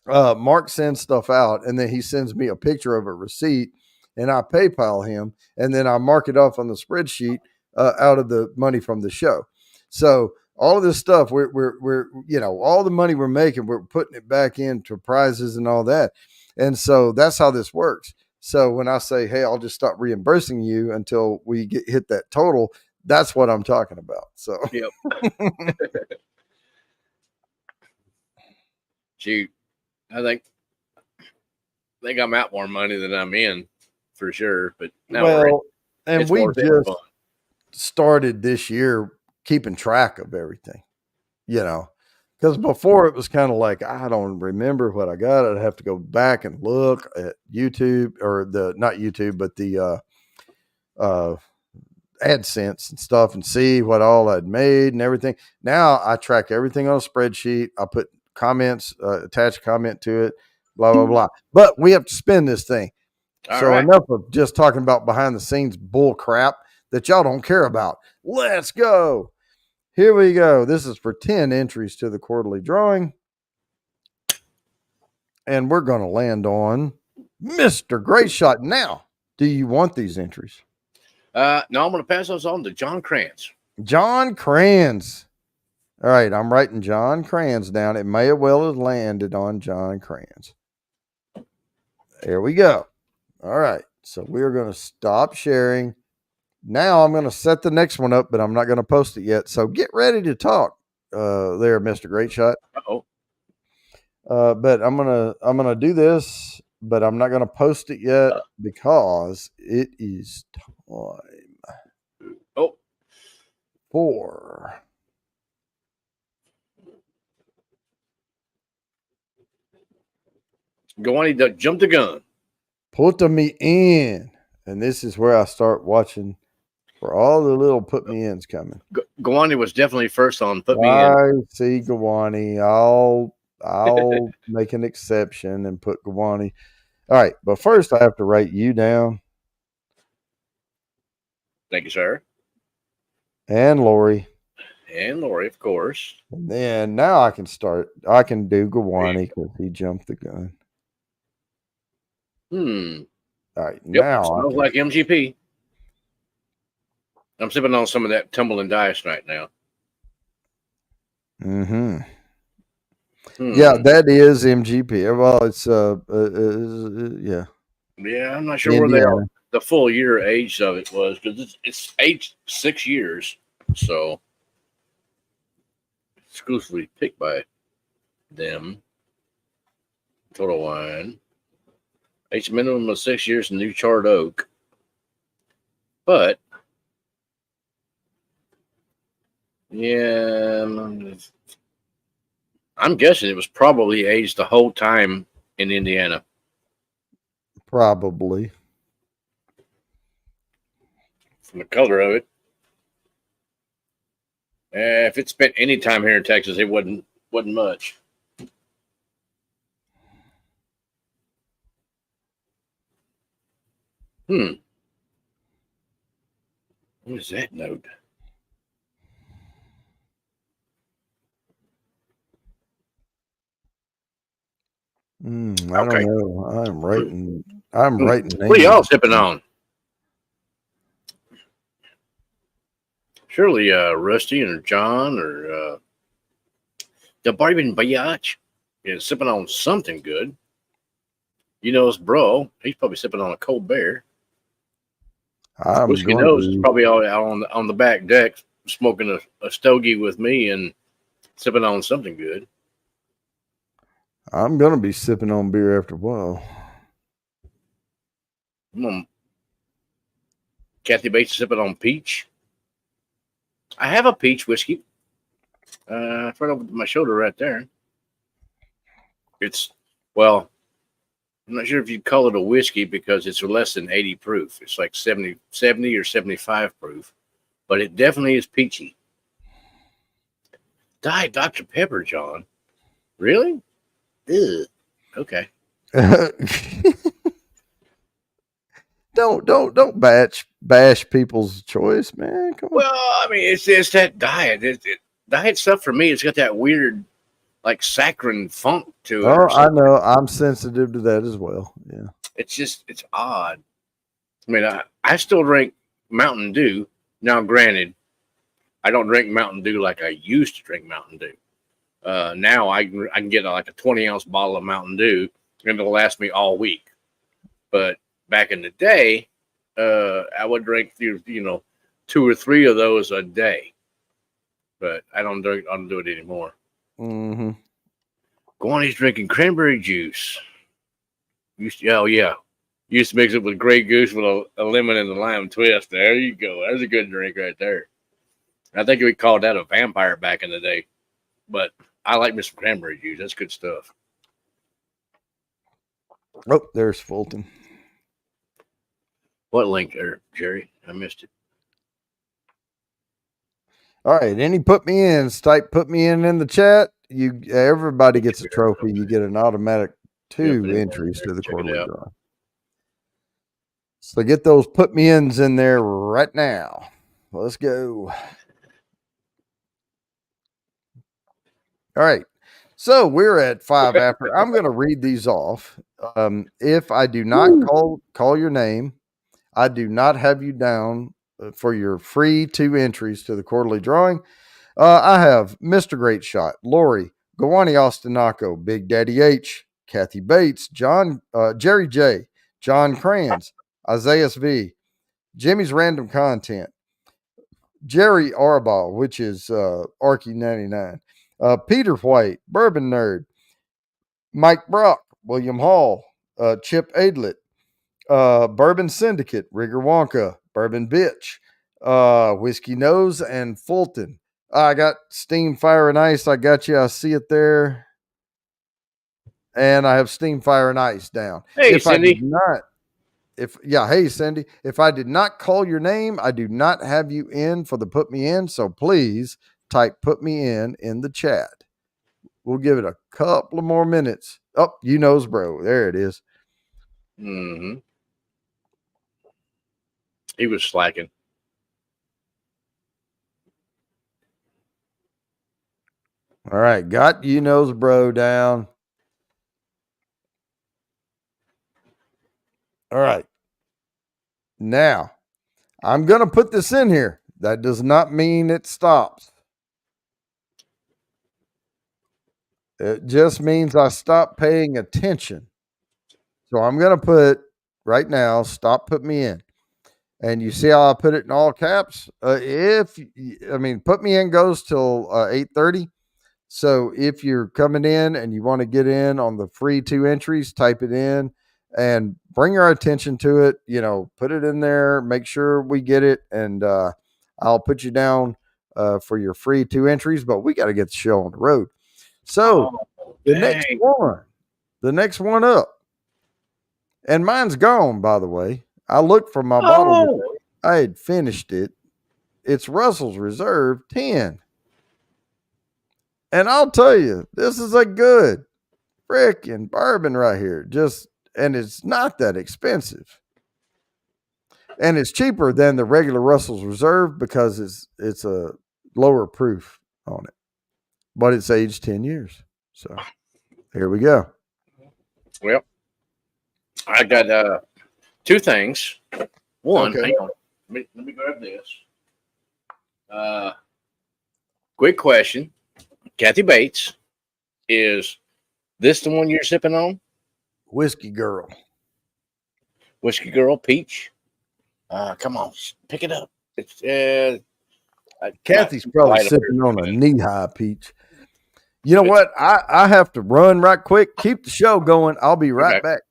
Mark sends stuff out, and then he sends me a picture of a receipt, and I PayPal him, and then I mark it off on the spreadsheet out of the money from the show. So all of this stuff, we're all the money we're making, we're putting it back into prizes and all that, and so that's how this works. So when I say, "Hey, I'll just stop reimbursing you until we hit that total," that's what I'm talking about. So.
Yep. Shoot, I think I'm out more money than I'm in for sure. But no worries.
Well, and
It's
we
worth it and
just
fun.
started this year keeping track of everything, you know, Because before it was kind of like, I don't remember what I got. I'd have to go back and look at YouTube, or not YouTube, but the uh, AdSense and stuff, and see what all I'd made and everything. Now I track everything on a spreadsheet. I put comments, attach a comment to it, blah, blah, blah. But we have to spin this thing.
All
So
right.
enough of just talking about behind the scenes bull crap that y'all don't care about. Let's go. Here we go. This is for 10 entries to the quarterly drawing. And we're going to land on Mr. Great Shot. Now, do you want these entries?
No, I'm going to pass those on to John Krantz.
John Kranz. All right, I'm writing John Kranz down. It may well have landed on John Kranz. There we go. All right, so we're going to stop sharing. Now I'm going to set the next one up, but I'm not going to post it yet. So get ready to talk there, Mr. Great Shot.
Uh-oh.
But I'm gonna do this, but I'm not gonna post it yet because it is time for
Gawani to jump the gun.
Put me in, and this is where I start watching for all the little put me ins coming.
Gawani was definitely first on put me in.
I see Gawani. I'll make an exception and put Gawani. All right, but first I have to write you down.
Thank you, sir.
And Lori.
And Lori, of course.
And then now I can start. I can do Gawani because he jumped the gun. All right,
Yep,
now
smells like MGP. I'm sipping on some of that tumbling dice right now.
Yeah, that is MGP. Well, it's yeah.
Yeah, I'm not sure where the full year age of it was, because it's aged 6 years, so exclusively picked by them. Total wine, aged minimum of 6 years in new charred oak, but yeah, I'm guessing it was probably aged the whole time in Indiana.
Probably.
From the color of it. If it spent any time here in Texas, it wasn't much. What is that note?
I don't know. I'm writing.
What are y'all sipping on? Surely Rusty or John or the Bourbon Biatch is sipping on something good. You know, his bro, he's probably sipping on a cold bear. Whiskey Nose is probably all out on the back deck smoking a stogie with me and sipping on something good.
I'm going to be sipping on beer after a while.
Kathy Bates is sipping on peach. I have a peach whiskey. It's right over my shoulder right there. It's, well, I'm not sure if you'd call it a whiskey because it's less than 80 proof. It's like 70 or 75 proof. But it definitely is peachy. Diet Dr. Pepper, John. Really? Ugh. Okay.
Don't bash people's choice, man. Come on.
Well, I mean, it's that diet. Diet stuff for me, it's got that weird, like, saccharine funk to it.
Oh, I know. I'm sensitive to that as well. Yeah.
It's odd. I mean, I still drink Mountain Dew. Now, granted, I don't drink Mountain Dew like I used to drink Mountain Dew. Now I can get like a 20-ounce bottle of Mountain Dew and it'll last me all week. But back in the day, I would drink 2 or 3 of those a day. But I don't do it anymore. Gawani's drinking cranberry juice. Used to mix it with Grey Goose with a lemon and a lime twist. There you go. That's a good drink right there. I think we called that a vampire back in the day. But I like me some cranberry juice. That's good stuff.
Oh, there's Fulton.
What link there, Jerry? I missed it.
All right, any put me ins, type put me in the chat. Everybody gets a trophy. You get an automatic 2 entries to the quarterly draw. So get those put me ins in there right now. Let's go. All right. So we're at 5 after. I'm going to read these off. If I do not call your name, I do not have you down for your free 2 entries to the quarterly drawing. I have Mr. Great Shot, Lori, Gawani Ostinaco, Big Daddy H, Kathy Bates, Jerry J, John Kranz, Isaiah V, Jimmy's Random Content, Jerry Arball, which is Arky99, Peter White, Bourbon Nerd, Mike Brock, William Hall, Chip Adlet, Bourbon Syndicate, Rigger Wonka, Bourbon Bitch, Whiskey Nose, and Fulton. I got Steam, Fire, and Ice. I got you. I see it there. And I have Steam, Fire, and Ice down.
Hey,
if
Cindy.
I did not, hey, Cindy, if I did not call your name, I do not have you in for the put me in. So please type put me in the chat. We'll give it a couple of more minutes. Oh, you knows, bro. There it is.
Mm-hmm. He was slacking.
All right. Got you knows, bro, down. All right. Now, I'm going to put this in here. That does not mean it stops. It just means I stop paying attention. So I'm going to put right now, stop put me in. And you see how I put it in all caps? Put me in goes till 8:30. So if you're coming in and you want to get in on the free 2 entries, type it in and bring our attention to it. Put it in there, make sure we get it, and I'll put you down for your free 2 entries. But we got to get the show on the road. So the next one up, and mine's gone, by the way. I looked for my bottle. I had finished it. It's Russell's Reserve 10. And I'll tell you, this is a good freaking bourbon right here. And it's not that expensive. And it's cheaper than the regular Russell's Reserve because it's a lower proof on it. But it's aged 10 years. So here we go.
Well, I got 2 things. One, hang on. Let me grab this. Quick question. Kathy Bates, is this the one you're sipping on?
Whiskey Girl.
Whiskey Girl Peach. Come on, pick it up. It's
Kathy's probably sipping on a knee-high peach. You know what? I have to run right quick. Keep the show going. I'll be right back.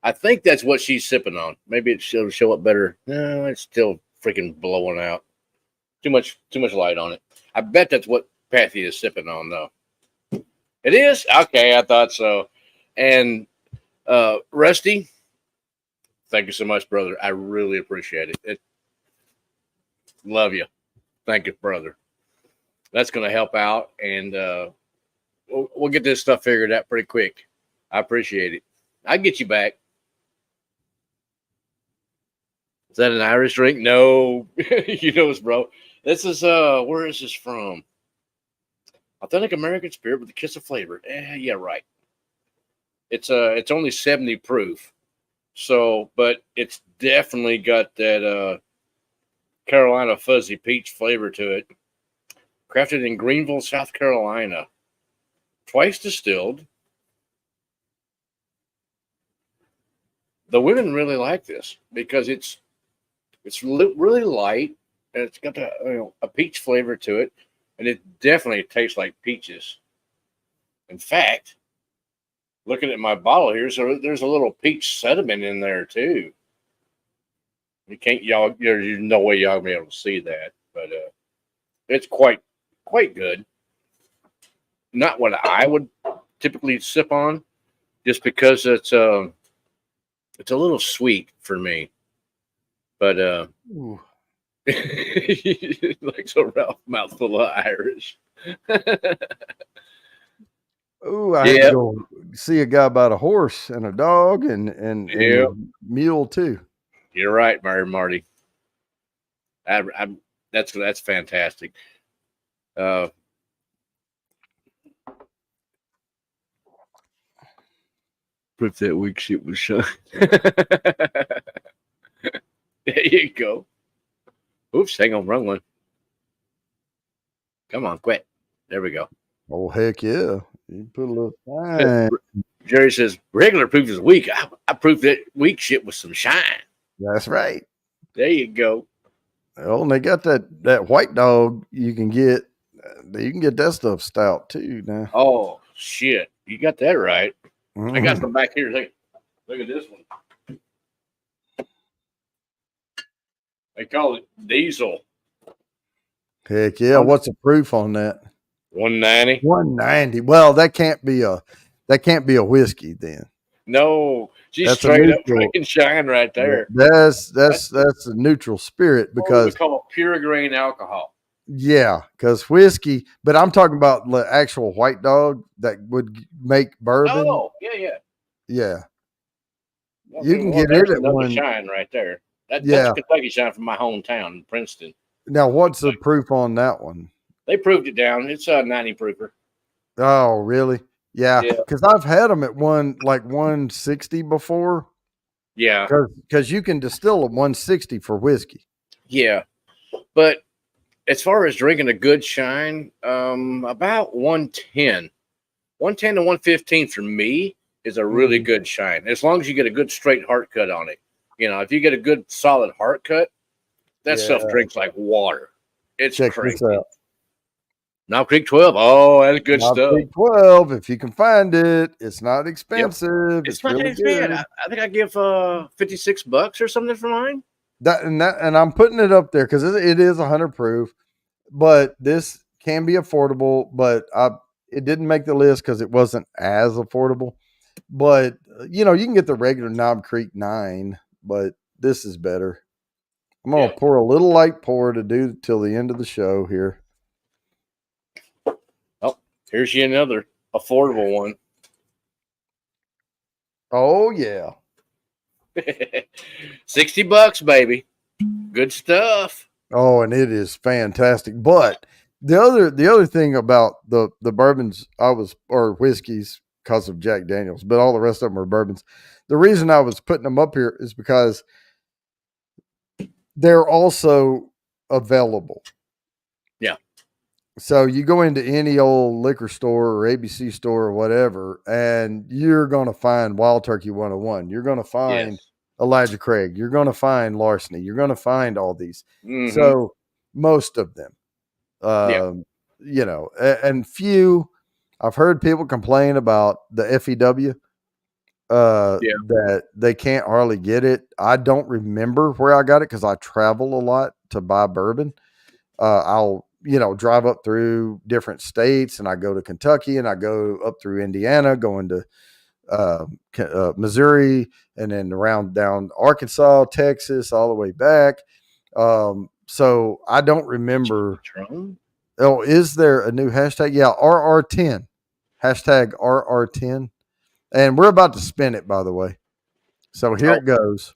I think that's what she's sipping on. Maybe it'll show up better. No, it's still freaking blowing out. Too much light on it. I bet that's what Kathy is sipping on, though. It is? Okay, I thought so. And Rusty, thank you so much, brother. I really appreciate it. Love you. Thank you, brother. That's going to help out, and we'll get this stuff figured out pretty quick. I appreciate it. I'll get you back. Is that an Irish drink? No. You know us, bro. This is, where is this from? Authentic American spirit with a kiss of flavor. Yeah, right. It's only 70 proof. So, but it's definitely got that Carolina fuzzy peach flavor to it. Crafted in Greenville, South Carolina. Twice distilled. The women really like this because it's really light and it's got a peach flavor to it, and it definitely tastes like peaches. In fact, looking at my bottle here, so there's a little peach sediment in there too. There's no way y'all be able to see that, but it's quite good. not what I would typically sip on, just because it's a little sweet for me. But
Ooh.
like so Ralph mouthful of Irish.
Ooh, I had to
Yeah,
go see a guy about a horse and a dog and
yeah,
a mule too.
you're right, Mary Marty. I, that's fantastic. Uh, Proof that weak shit was shut. There you go. Oops, hang on, wrong one. Come on, quit. There we go.
Oh heck yeah! You put a little shine.
Jerry says regular proof is weak. I proof that weak shit with some shine.
That's right.
There you go.
Oh, and they got that white dog. You can get that stuff stout too now.
Oh shit, you got that right. I got
Mhm.
some back here. Look at this one. They call it diesel.
Heck yeah! What's the proof on that?
190.
190. Well, that can't be a whiskey then.
No, she's
That's a
straight up
neutral.
freaking shine right there.
That's a neutral spirit
What we
because
call pure grain alcohol.
yeah, because whiskey. But I'm talking about the actual white dog that would make bourbon.
Oh, yeah.
Yeah, you can
Well,
get it
there's
at
another
one.
shine right there. That's
Yeah.
Kentucky shine from my hometown, Princeton.
Now, what's the proof on that one?
They proved it down. It's a 90 proofer.
Oh, really? Yeah,
Yeah.
because I've had them at 160 before.
Yeah.
Because you can distill at 160 for whiskey.
Yeah. But as far as drinking a good shine, about 110. 110 to 115 for me is a really good shine. As long as you get a good straight heart cut on it. You know, if you get a good solid heart cut, that stuff drinks like water. It's
Check
crazy.
this out.
Knob Creek 12. Oh, that's good
Knob
stuff.
Creek 12, if you can find it. It's not expensive.
It's
It's
not
really
that bad.
good.
I think I give $56 or something for mine.
And I'm putting it up there because it is 100 proof, but this can be affordable. But it didn't make the list because it wasn't as affordable. But you can get the regular Knob Creek 9, but this is better. I'm gonna pour a little light pour to do till the end of the show here.
Oh, here's you another affordable one.
Oh yeah.
$60, baby. Good stuff.
Oh, and it is fantastic. But the other thing about the bourbons or whiskeys because of Jack Daniels, but all the rest of them are bourbons. The reason I was putting them up here is because they're also available.
Yeah.
So you go into any old liquor store or ABC store or whatever, and you're going to find Wild Turkey 101. You're going to find Elijah Craig. You're going to find Larceny. You're going to find all these.
Mm-hmm.
So most of them, and few. I've heard people complain about the FEW. That they can't hardly get it. I don't remember where I got it because I travel a lot to buy bourbon. I'll drive up through different states, and I go to Kentucky, and I go up through Indiana, going to Missouri, and then around down Arkansas, Texas, all the way back. So I don't remember. Oh, is there a new hashtag? Yeah, RR10. Hashtag RR10. And we're about to spin it, by the way. So here it goes.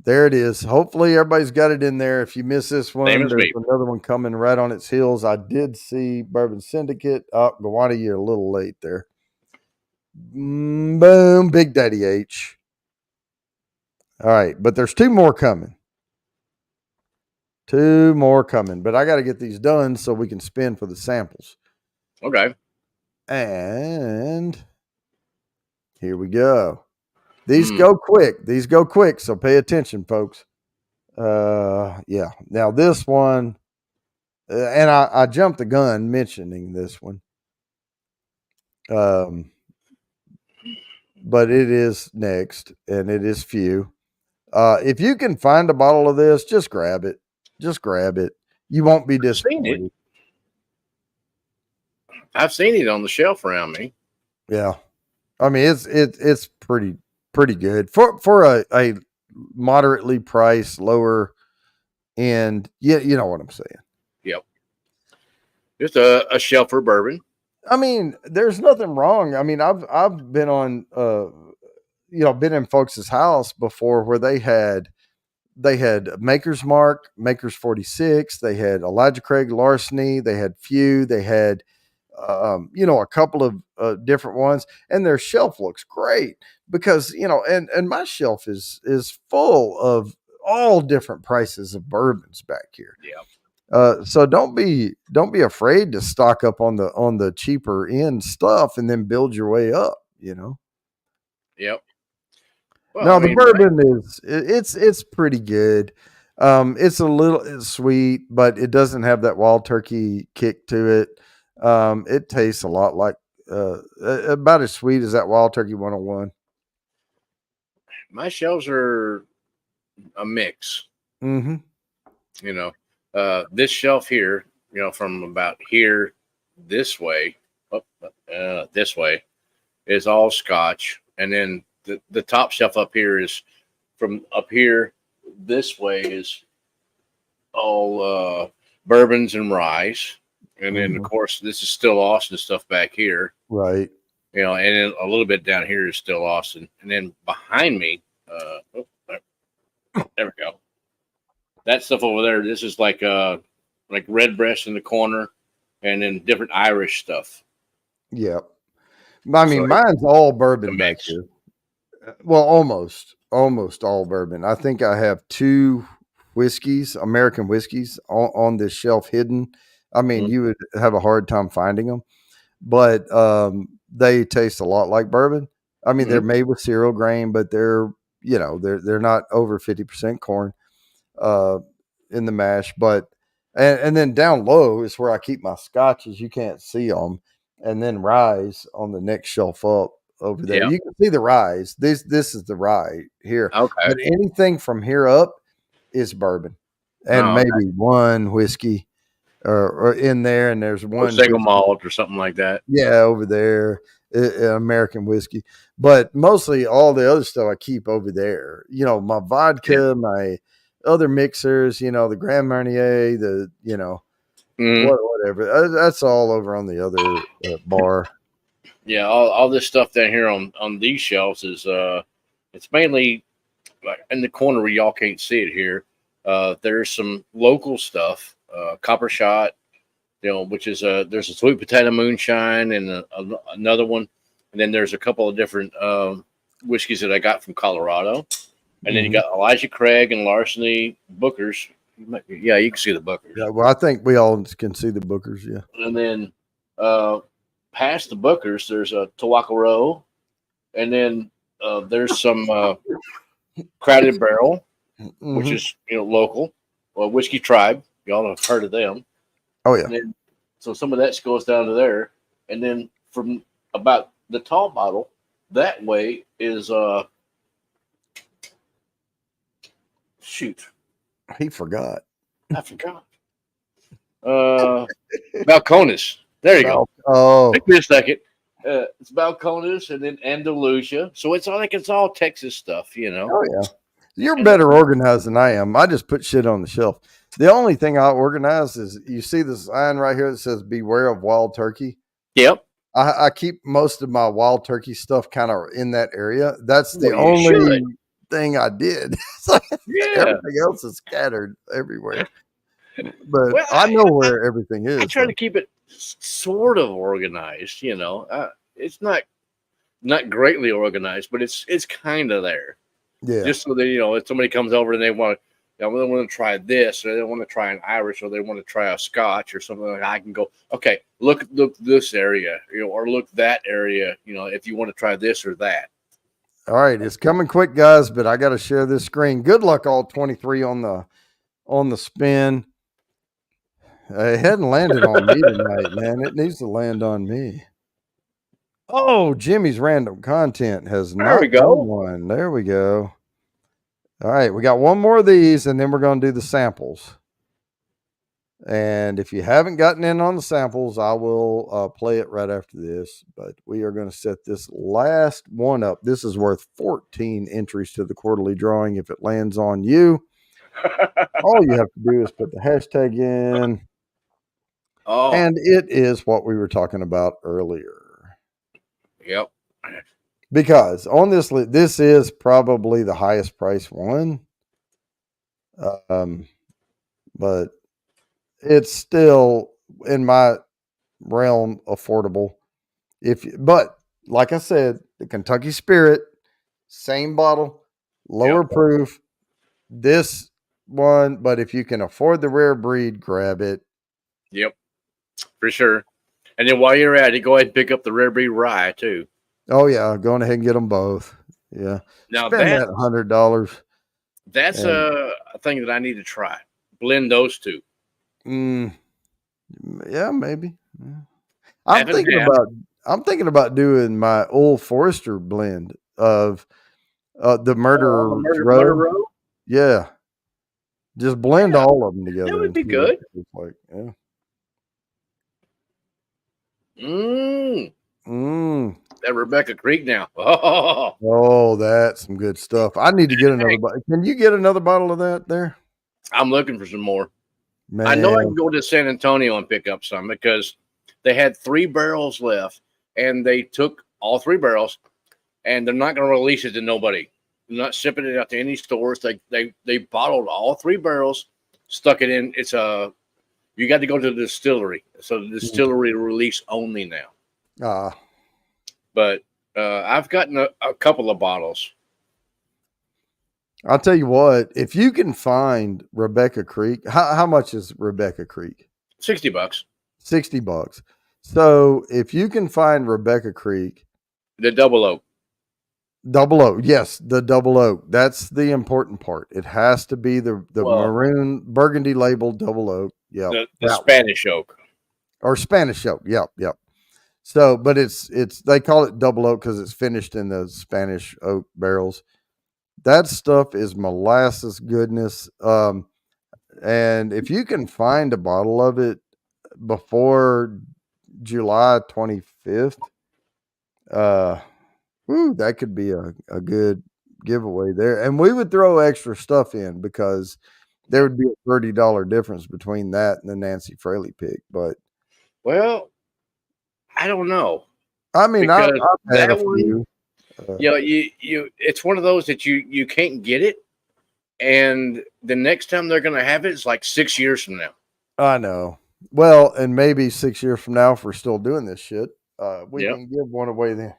There it is. Hopefully everybody's got it in there. If you miss this one, there's another one coming right on its heels. I did see Bourbon Syndicate. Oh, Gawani, you're a little late there. Boom, Big Daddy H. All right, but there's two more coming. But I got to get these done so we can spin for the samples.
Okay.
And here we go. These go quick. So pay attention, folks. Yeah. Now this one, and I jumped the gun mentioning this one. But it is next, and it is few. If you can find a bottle of this, just grab it. You won't be
Seen it.
disappointed.
I've seen it on the shelf around me.
Yeah. I mean, it's pretty good for a moderately priced, lower end. Yeah, you know what I'm saying.
Yep. Just a shelf for bourbon.
I mean, there's nothing wrong. I mean, I've been on been in folks' house before where they had Maker's Mark, Maker's 46, they had Elijah Craig Larceny, they had Few, they had a couple of different ones, and their shelf looks great because and my shelf is full of all different prices of bourbons back here.
Yeah.
So don't be afraid to stock up on the cheaper end stuff and then build your way up.
Yep. Well,
No,
I
the
mean,
bourbon it's pretty good. It's a little sweet, but it doesn't have that wild turkey kick to it. It tastes a lot like about as sweet as that wild turkey 101.
my shelves are a mix.
Mm-hmm.
You know, this shelf here, from about here this way, this way is all Scotch, and then the top shelf up here is from up here this way is all bourbons and rye, and then of
Mm-hmm.
course this is still Austin stuff back here.
Right.
And then a little bit down here is still Austin, and then behind me, there we go. That stuff over there, this is like Redbreast in the corner, and then different Irish stuff.
Yeah. I
So
mean, mine's all
the
bourbon back
mix.
here. Well, almost all bourbon. I think I have two whiskeys, American whiskeys, on this shelf hidden. I mean,
Mhm.
you would have a hard time finding them, but they taste a lot like bourbon. I mean, they're
Mhm.
made with cereal grain, but they're not over 50% corn uh, in the mash. But and then down low is where I keep my scotches. You can't see them, and then rise on the next shelf up over there.
Yeah.
You can see the rise. This is the rye here,
Okay.
but anything from here up is bourbon, and
Oh, okay.
maybe one whiskey or in there, and there's
Or
one
single
whiskey.
malt or something like that.
Yeah, over there, American whiskey, but mostly all the other stuff I keep over there. My
Yeah.
vodka, my other mixers, the Grand Marnier,
Mhm.
whatever. That's all over on the other bar.
Yeah. All this stuff down here on these shelves is it's mainly like in the corner where y'all can't see it here. There's some local stuff, Copper Shot, which is there's a sweet potato moonshine and another one, and then there's a couple of different whiskeys that I got from Colorado, and then you
Mhm.
got Elijah Craig and Larceny Booker's. Yeah, you can see the Booker's,
Yeah, well, I think we all can see the Bookers. Yeah.
and then uh, past the Booker's, there's a Tawaka Row, and then there's some Crowded Barrel, which
Hmm.
is local, Whiskey Tribe. Y'all have heard of them.
Oh yeah.
And then, so some of that goes down to there, and then from about the tall bottle that way is shoot,
He forgot.
I forgot. Uh, Balcones. There you go.
Oh,
Take me a second. It's Balcones and then Andalusia. So it's all Texas stuff.
oh yeah. You're
And
better organized than I am. I just put shit on the shelf. The only thing I organize is you see the sign right here that says "Beware of Wild Turkey."
yep.
I keep most of my wild turkey stuff kind of in that area. That's the
Well, you
only
should.
thing I did. It's like
Yeah.
everything else is scattered everywhere. But
Well,
I know where everything
I
is,
try to
though.
keep it sort of organized. It's not greatly organized, but it's kind of there.
Yeah.
Just so that if somebody comes over and they want to try this, or they want to try an Irish, or they want to try a Scotch or something like that, I can go, okay, look this area, or look that area, if you want to try this or that.
All right, it's coming quick, guys. But I got to share this screen. Good luck, all 23 on the spin. It hadn't landed on me tonight, man. It needs to land on me. Oh, Jimmy's random content has
There we
not won
go.
one. There we go. All right, we got one more of these, and then we're going to do the samples. And if you haven't gotten in on the samples, I will play it right after this. But we are going to set this last one up. This is worth 14 entries to the quarterly drawing. If it lands on you, all you have to do is put the hashtag in.
Oh,
And it is what we were talking about earlier.
yep.
Because on this list, this is probably the highest price one. But it's still in my realm affordable. But like I said, the Kentucky Spirit, same bottle, lower proof. This one, but if you can afford the rare breed, grab it.
Yep, for sure. And then while you're at it, go ahead and pick up the rare breed rye too.
Oh yeah, going ahead and get them both. Yeah,
Now
spend that $100.
That's a thing that I need to try. Blend those two.
Yeah, maybe. Yeah. I'm thinking about doing my Old Forester blend of the Murderer's
Murder
Row.
Row.
Yeah, just blend all of them together.
That would be
and see what
good.
it's like. Yeah.
That Rebecca Creek now.
Oh, that's some good stuff. I need to get another bottle. Can you get another bottle of that there?
I'm looking for some more.
Man.
I know I can go to San Antonio and pick up some because they had 3 barrels left and they took all 3 barrels and they're not going to release it to nobody. They're not shipping it out to any stores. They bottled all 3 barrels, stuck it in. You got to go to the distillery. So the distillery release only now. But I've gotten a couple of bottles.
I'll tell you what, if you can find Rebecca Creek, how much is Rebecca Creek?
$60.
$60. So if you can find Rebecca Creek,
the double oak.
Double oak, yes, the double oak. That's the important part. It has to be the maroon burgundy labeled double oak. Yeah,
the Spanish oak
or Spanish oak. Yep. So, but it's they call it double oak because it's finished in the Spanish oak barrels. That stuff is molasses goodness. And if you can find a bottle of it before July 25th, that could be a good giveaway there. And we would throw extra stuff in because there would be a $30 difference between that and the Nancy Fraley pick. But
I don't know.
I mean, I've had
that
a few.
You it's one of those that you can't get it, and the next time they're going to have it is like 6 years from now.
I know. Well, and maybe 6 years from now, if we're still doing this shit, we can give one away then.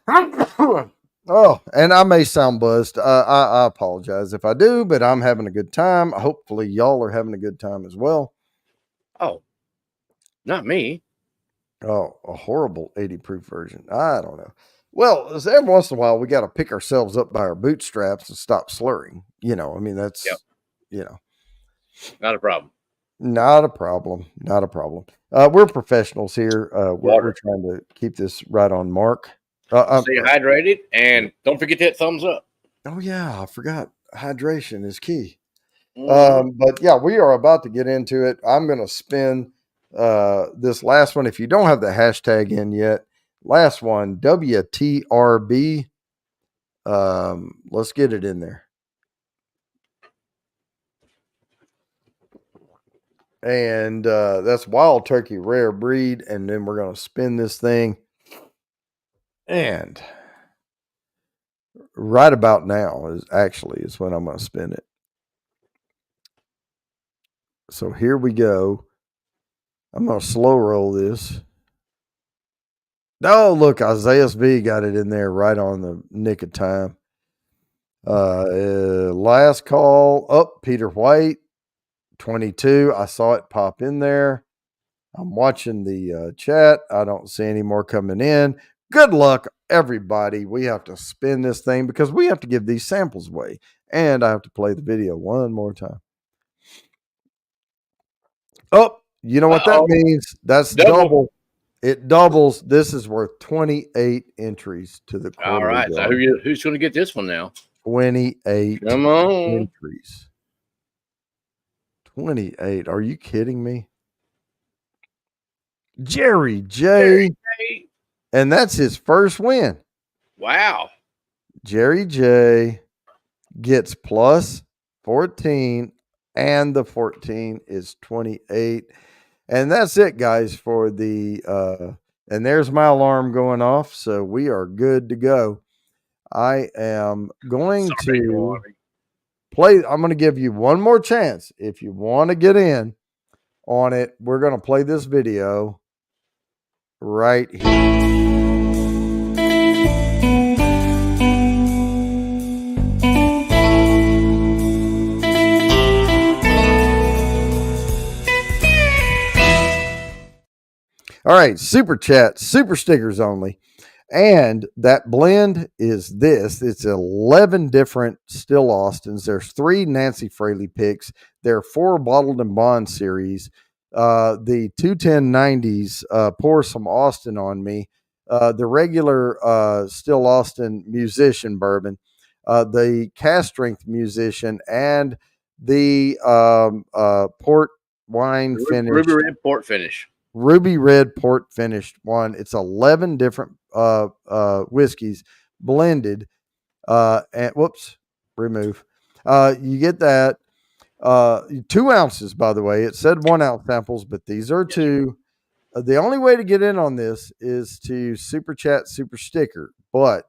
Oh, and I may sound buzzed. I apologize if I do, but I'm having a good time. Hopefully, y'all are having a good time as well.
Oh, not me.
Oh, a horrible 80 proof version. I don't know. Well, every once in a while, we got to pick ourselves up by our bootstraps and stop slurring. I mean, that's,
not a problem.
Not a problem. Not a problem. We're professionals here. We're trying to keep this right on mark.
Stay hydrated and don't forget that thumbs up.
Oh, yeah. I forgot. Hydration is key. But yeah, we are about to get into it. I'm going to spin this last one. If you don't have the hashtag in yet, last one, WTRB. Let's get it in there. And that's Wild Turkey Rare Breed. And then we're going to spin this thing. And right about now is when I'm going to spin it. So here we go. I'm going to slow roll this. Oh, look, Isaiah's V got it in there right on the nick of time. Last call up, Peter White, 22. I saw it pop in there. I'm watching the chat. I don't see any more coming in. Good luck, everybody. We have to spin this thing because we have to give these samples away. And I have to play the video one more time. Oh, you know what that means? That's double. It doubles. This is worth 28 entries to the quarterly.
All right. So who's going to get this one now?
28
Come on.
entries. 28. Are you kidding me? Jerry J.
Hey,
And that's his first win.
wow.
Jerry J gets plus 14, and the 14 is 28. And that's it, guys, for the and there's my alarm going off. So we are good to go. I am going
Sorry,
to
Johnny.
play. I'm going to give you one more chance. If you want to get in on it, we're going to play this video right here. All right, super chat, super stickers only. And that blend is this. It's 11 different Still Austins. There's 3 Nancy Fraley picks. There are 4 Bottled and Bond series. The 21090s, Pour Some Austin on Me. The regular Still Austin Musician bourbon. The Cast Strength Musician. And the port wine finish.
Ruby Red Port finish.
Ruby Red Port finished one. It's 11 different whiskeys blended. And whoops, remove. You get that. 2 ounces, by the way. It said 1 ounce samples, but these are 2. The only way to get in on this is to super chat, super sticker, but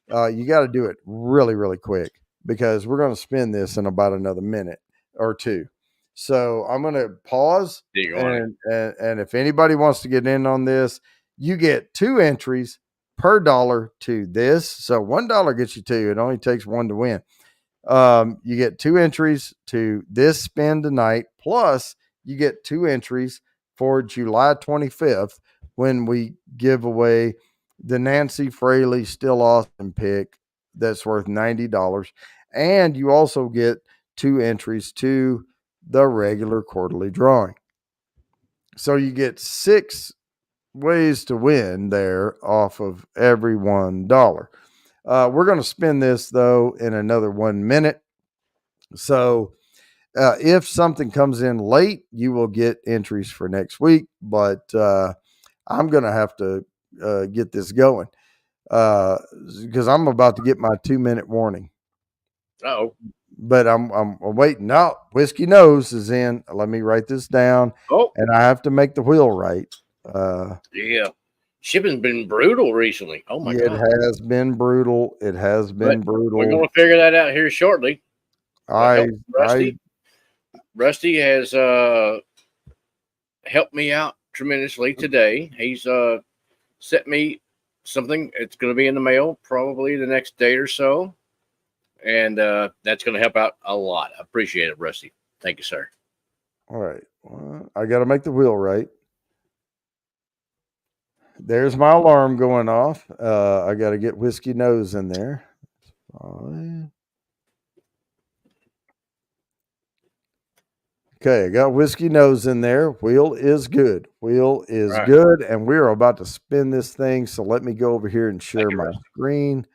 you got to do it really, really quick because we're going to spin this in about another minute or 2. So I'm going to pause, and if anybody wants to get in on this, you get 2 entries per dollar to this. So $1 gets you 2. It only takes 1 to win. You get 2 entries to this spin tonight, plus you get 2 entries for July 25th when we give away the Nancy Fraley Still Austin pick that's worth $90. And you also get 2 entries to the regular quarterly drawing. So you get 6 ways to win there off of every $1. We're going to spin this, though, in another 1 minute. So if something comes in late, you will get entries for next week. But I'm going to have to get this going because I'm about to get my 2-minute warning.
Oh,
but I'm waiting. No, Whiskey Nose is in. Let me write this down.
oh,
And I have to make the wheel right.
yeah. Shipping's been brutal recently. Oh my god,
it has been brutal. It has been brutal.
We're going to figure that out here shortly. Rusty has helped me out tremendously today. He's sent me something. It's going to be in the mail probably the next day or so. And that's going to help out a lot. I appreciate it, Rusty. Thank you, sir.
All right. Well, I got to make the wheel right. There's my alarm going off. I got to get Whiskey Nose in there. Okay, I got Whiskey Nose in there. Wheel is good. Wheel is good. And we're about to spin this thing. So let me go over here and share my screen.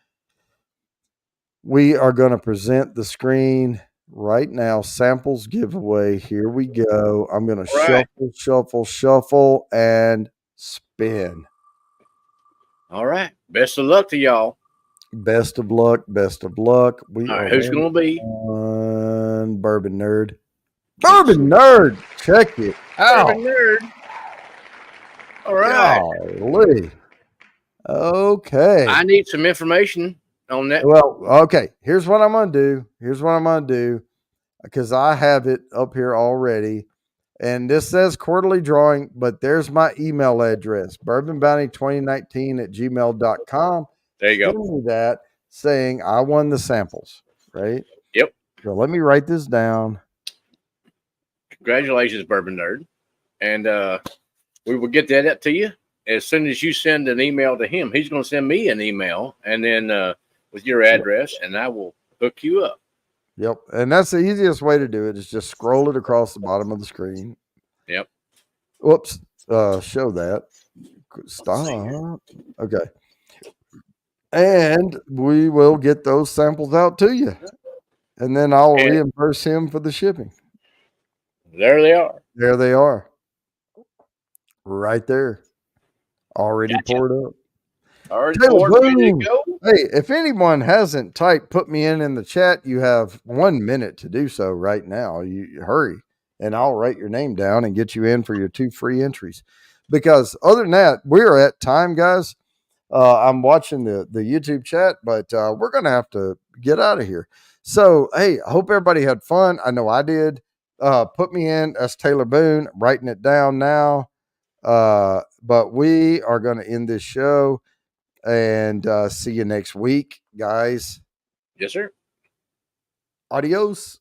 We are going to present the screen right now. Samples giveaway. Here we go. I'm going to shuffle, and spin.
All right. Best of luck to y'all.
Best of luck. Best of luck.
All right, who's going to be?
Bourbon Nerd. Bourbon Nerd. Check it out.
Bourbon Nerd. All right.
Golly. Okay.
I need some information on that.
Well, okay. Here's what I'm going to do. Because I have it up here already. And this says quarterly drawing, but there's my email address, bourbonbounty2019@gmail.com.
There you go.
Send me that saying I won the samples, right?
Yep.
So let me write this down.
Congratulations, Bourbon Nerd. And we will get that up to you as soon as you send an email to him. He's going to send me an email and then with your address, and I will hook you up.
Yep. And that's the easiest way to do it is just scroll it across the bottom of the screen.
Yep.
Whoops. Show that. Stop. Okay. And we will get those samples out to you. And then I'll reimburse him for the shipping.
There they are.
There they are. Right there. Already
Gotcha.
poured up.
Already
Taylor
poured, ready to
Boone.
go.
Hey, if anyone hasn't typed put me in the chat, you have 1 minute to do so right now. You hurry, and I'll write your name down and get you in for your 2 free entries. Because other than that, we're at time, guys. I'm watching the YouTube chat, but we're gonna have to get out of here. So hey, I hope everybody had fun. I know I did. Put me in. That's Taylor Boone. Writing it down now. But we are going to end this show and see you next week, guys.
Yes, sir.
Adios.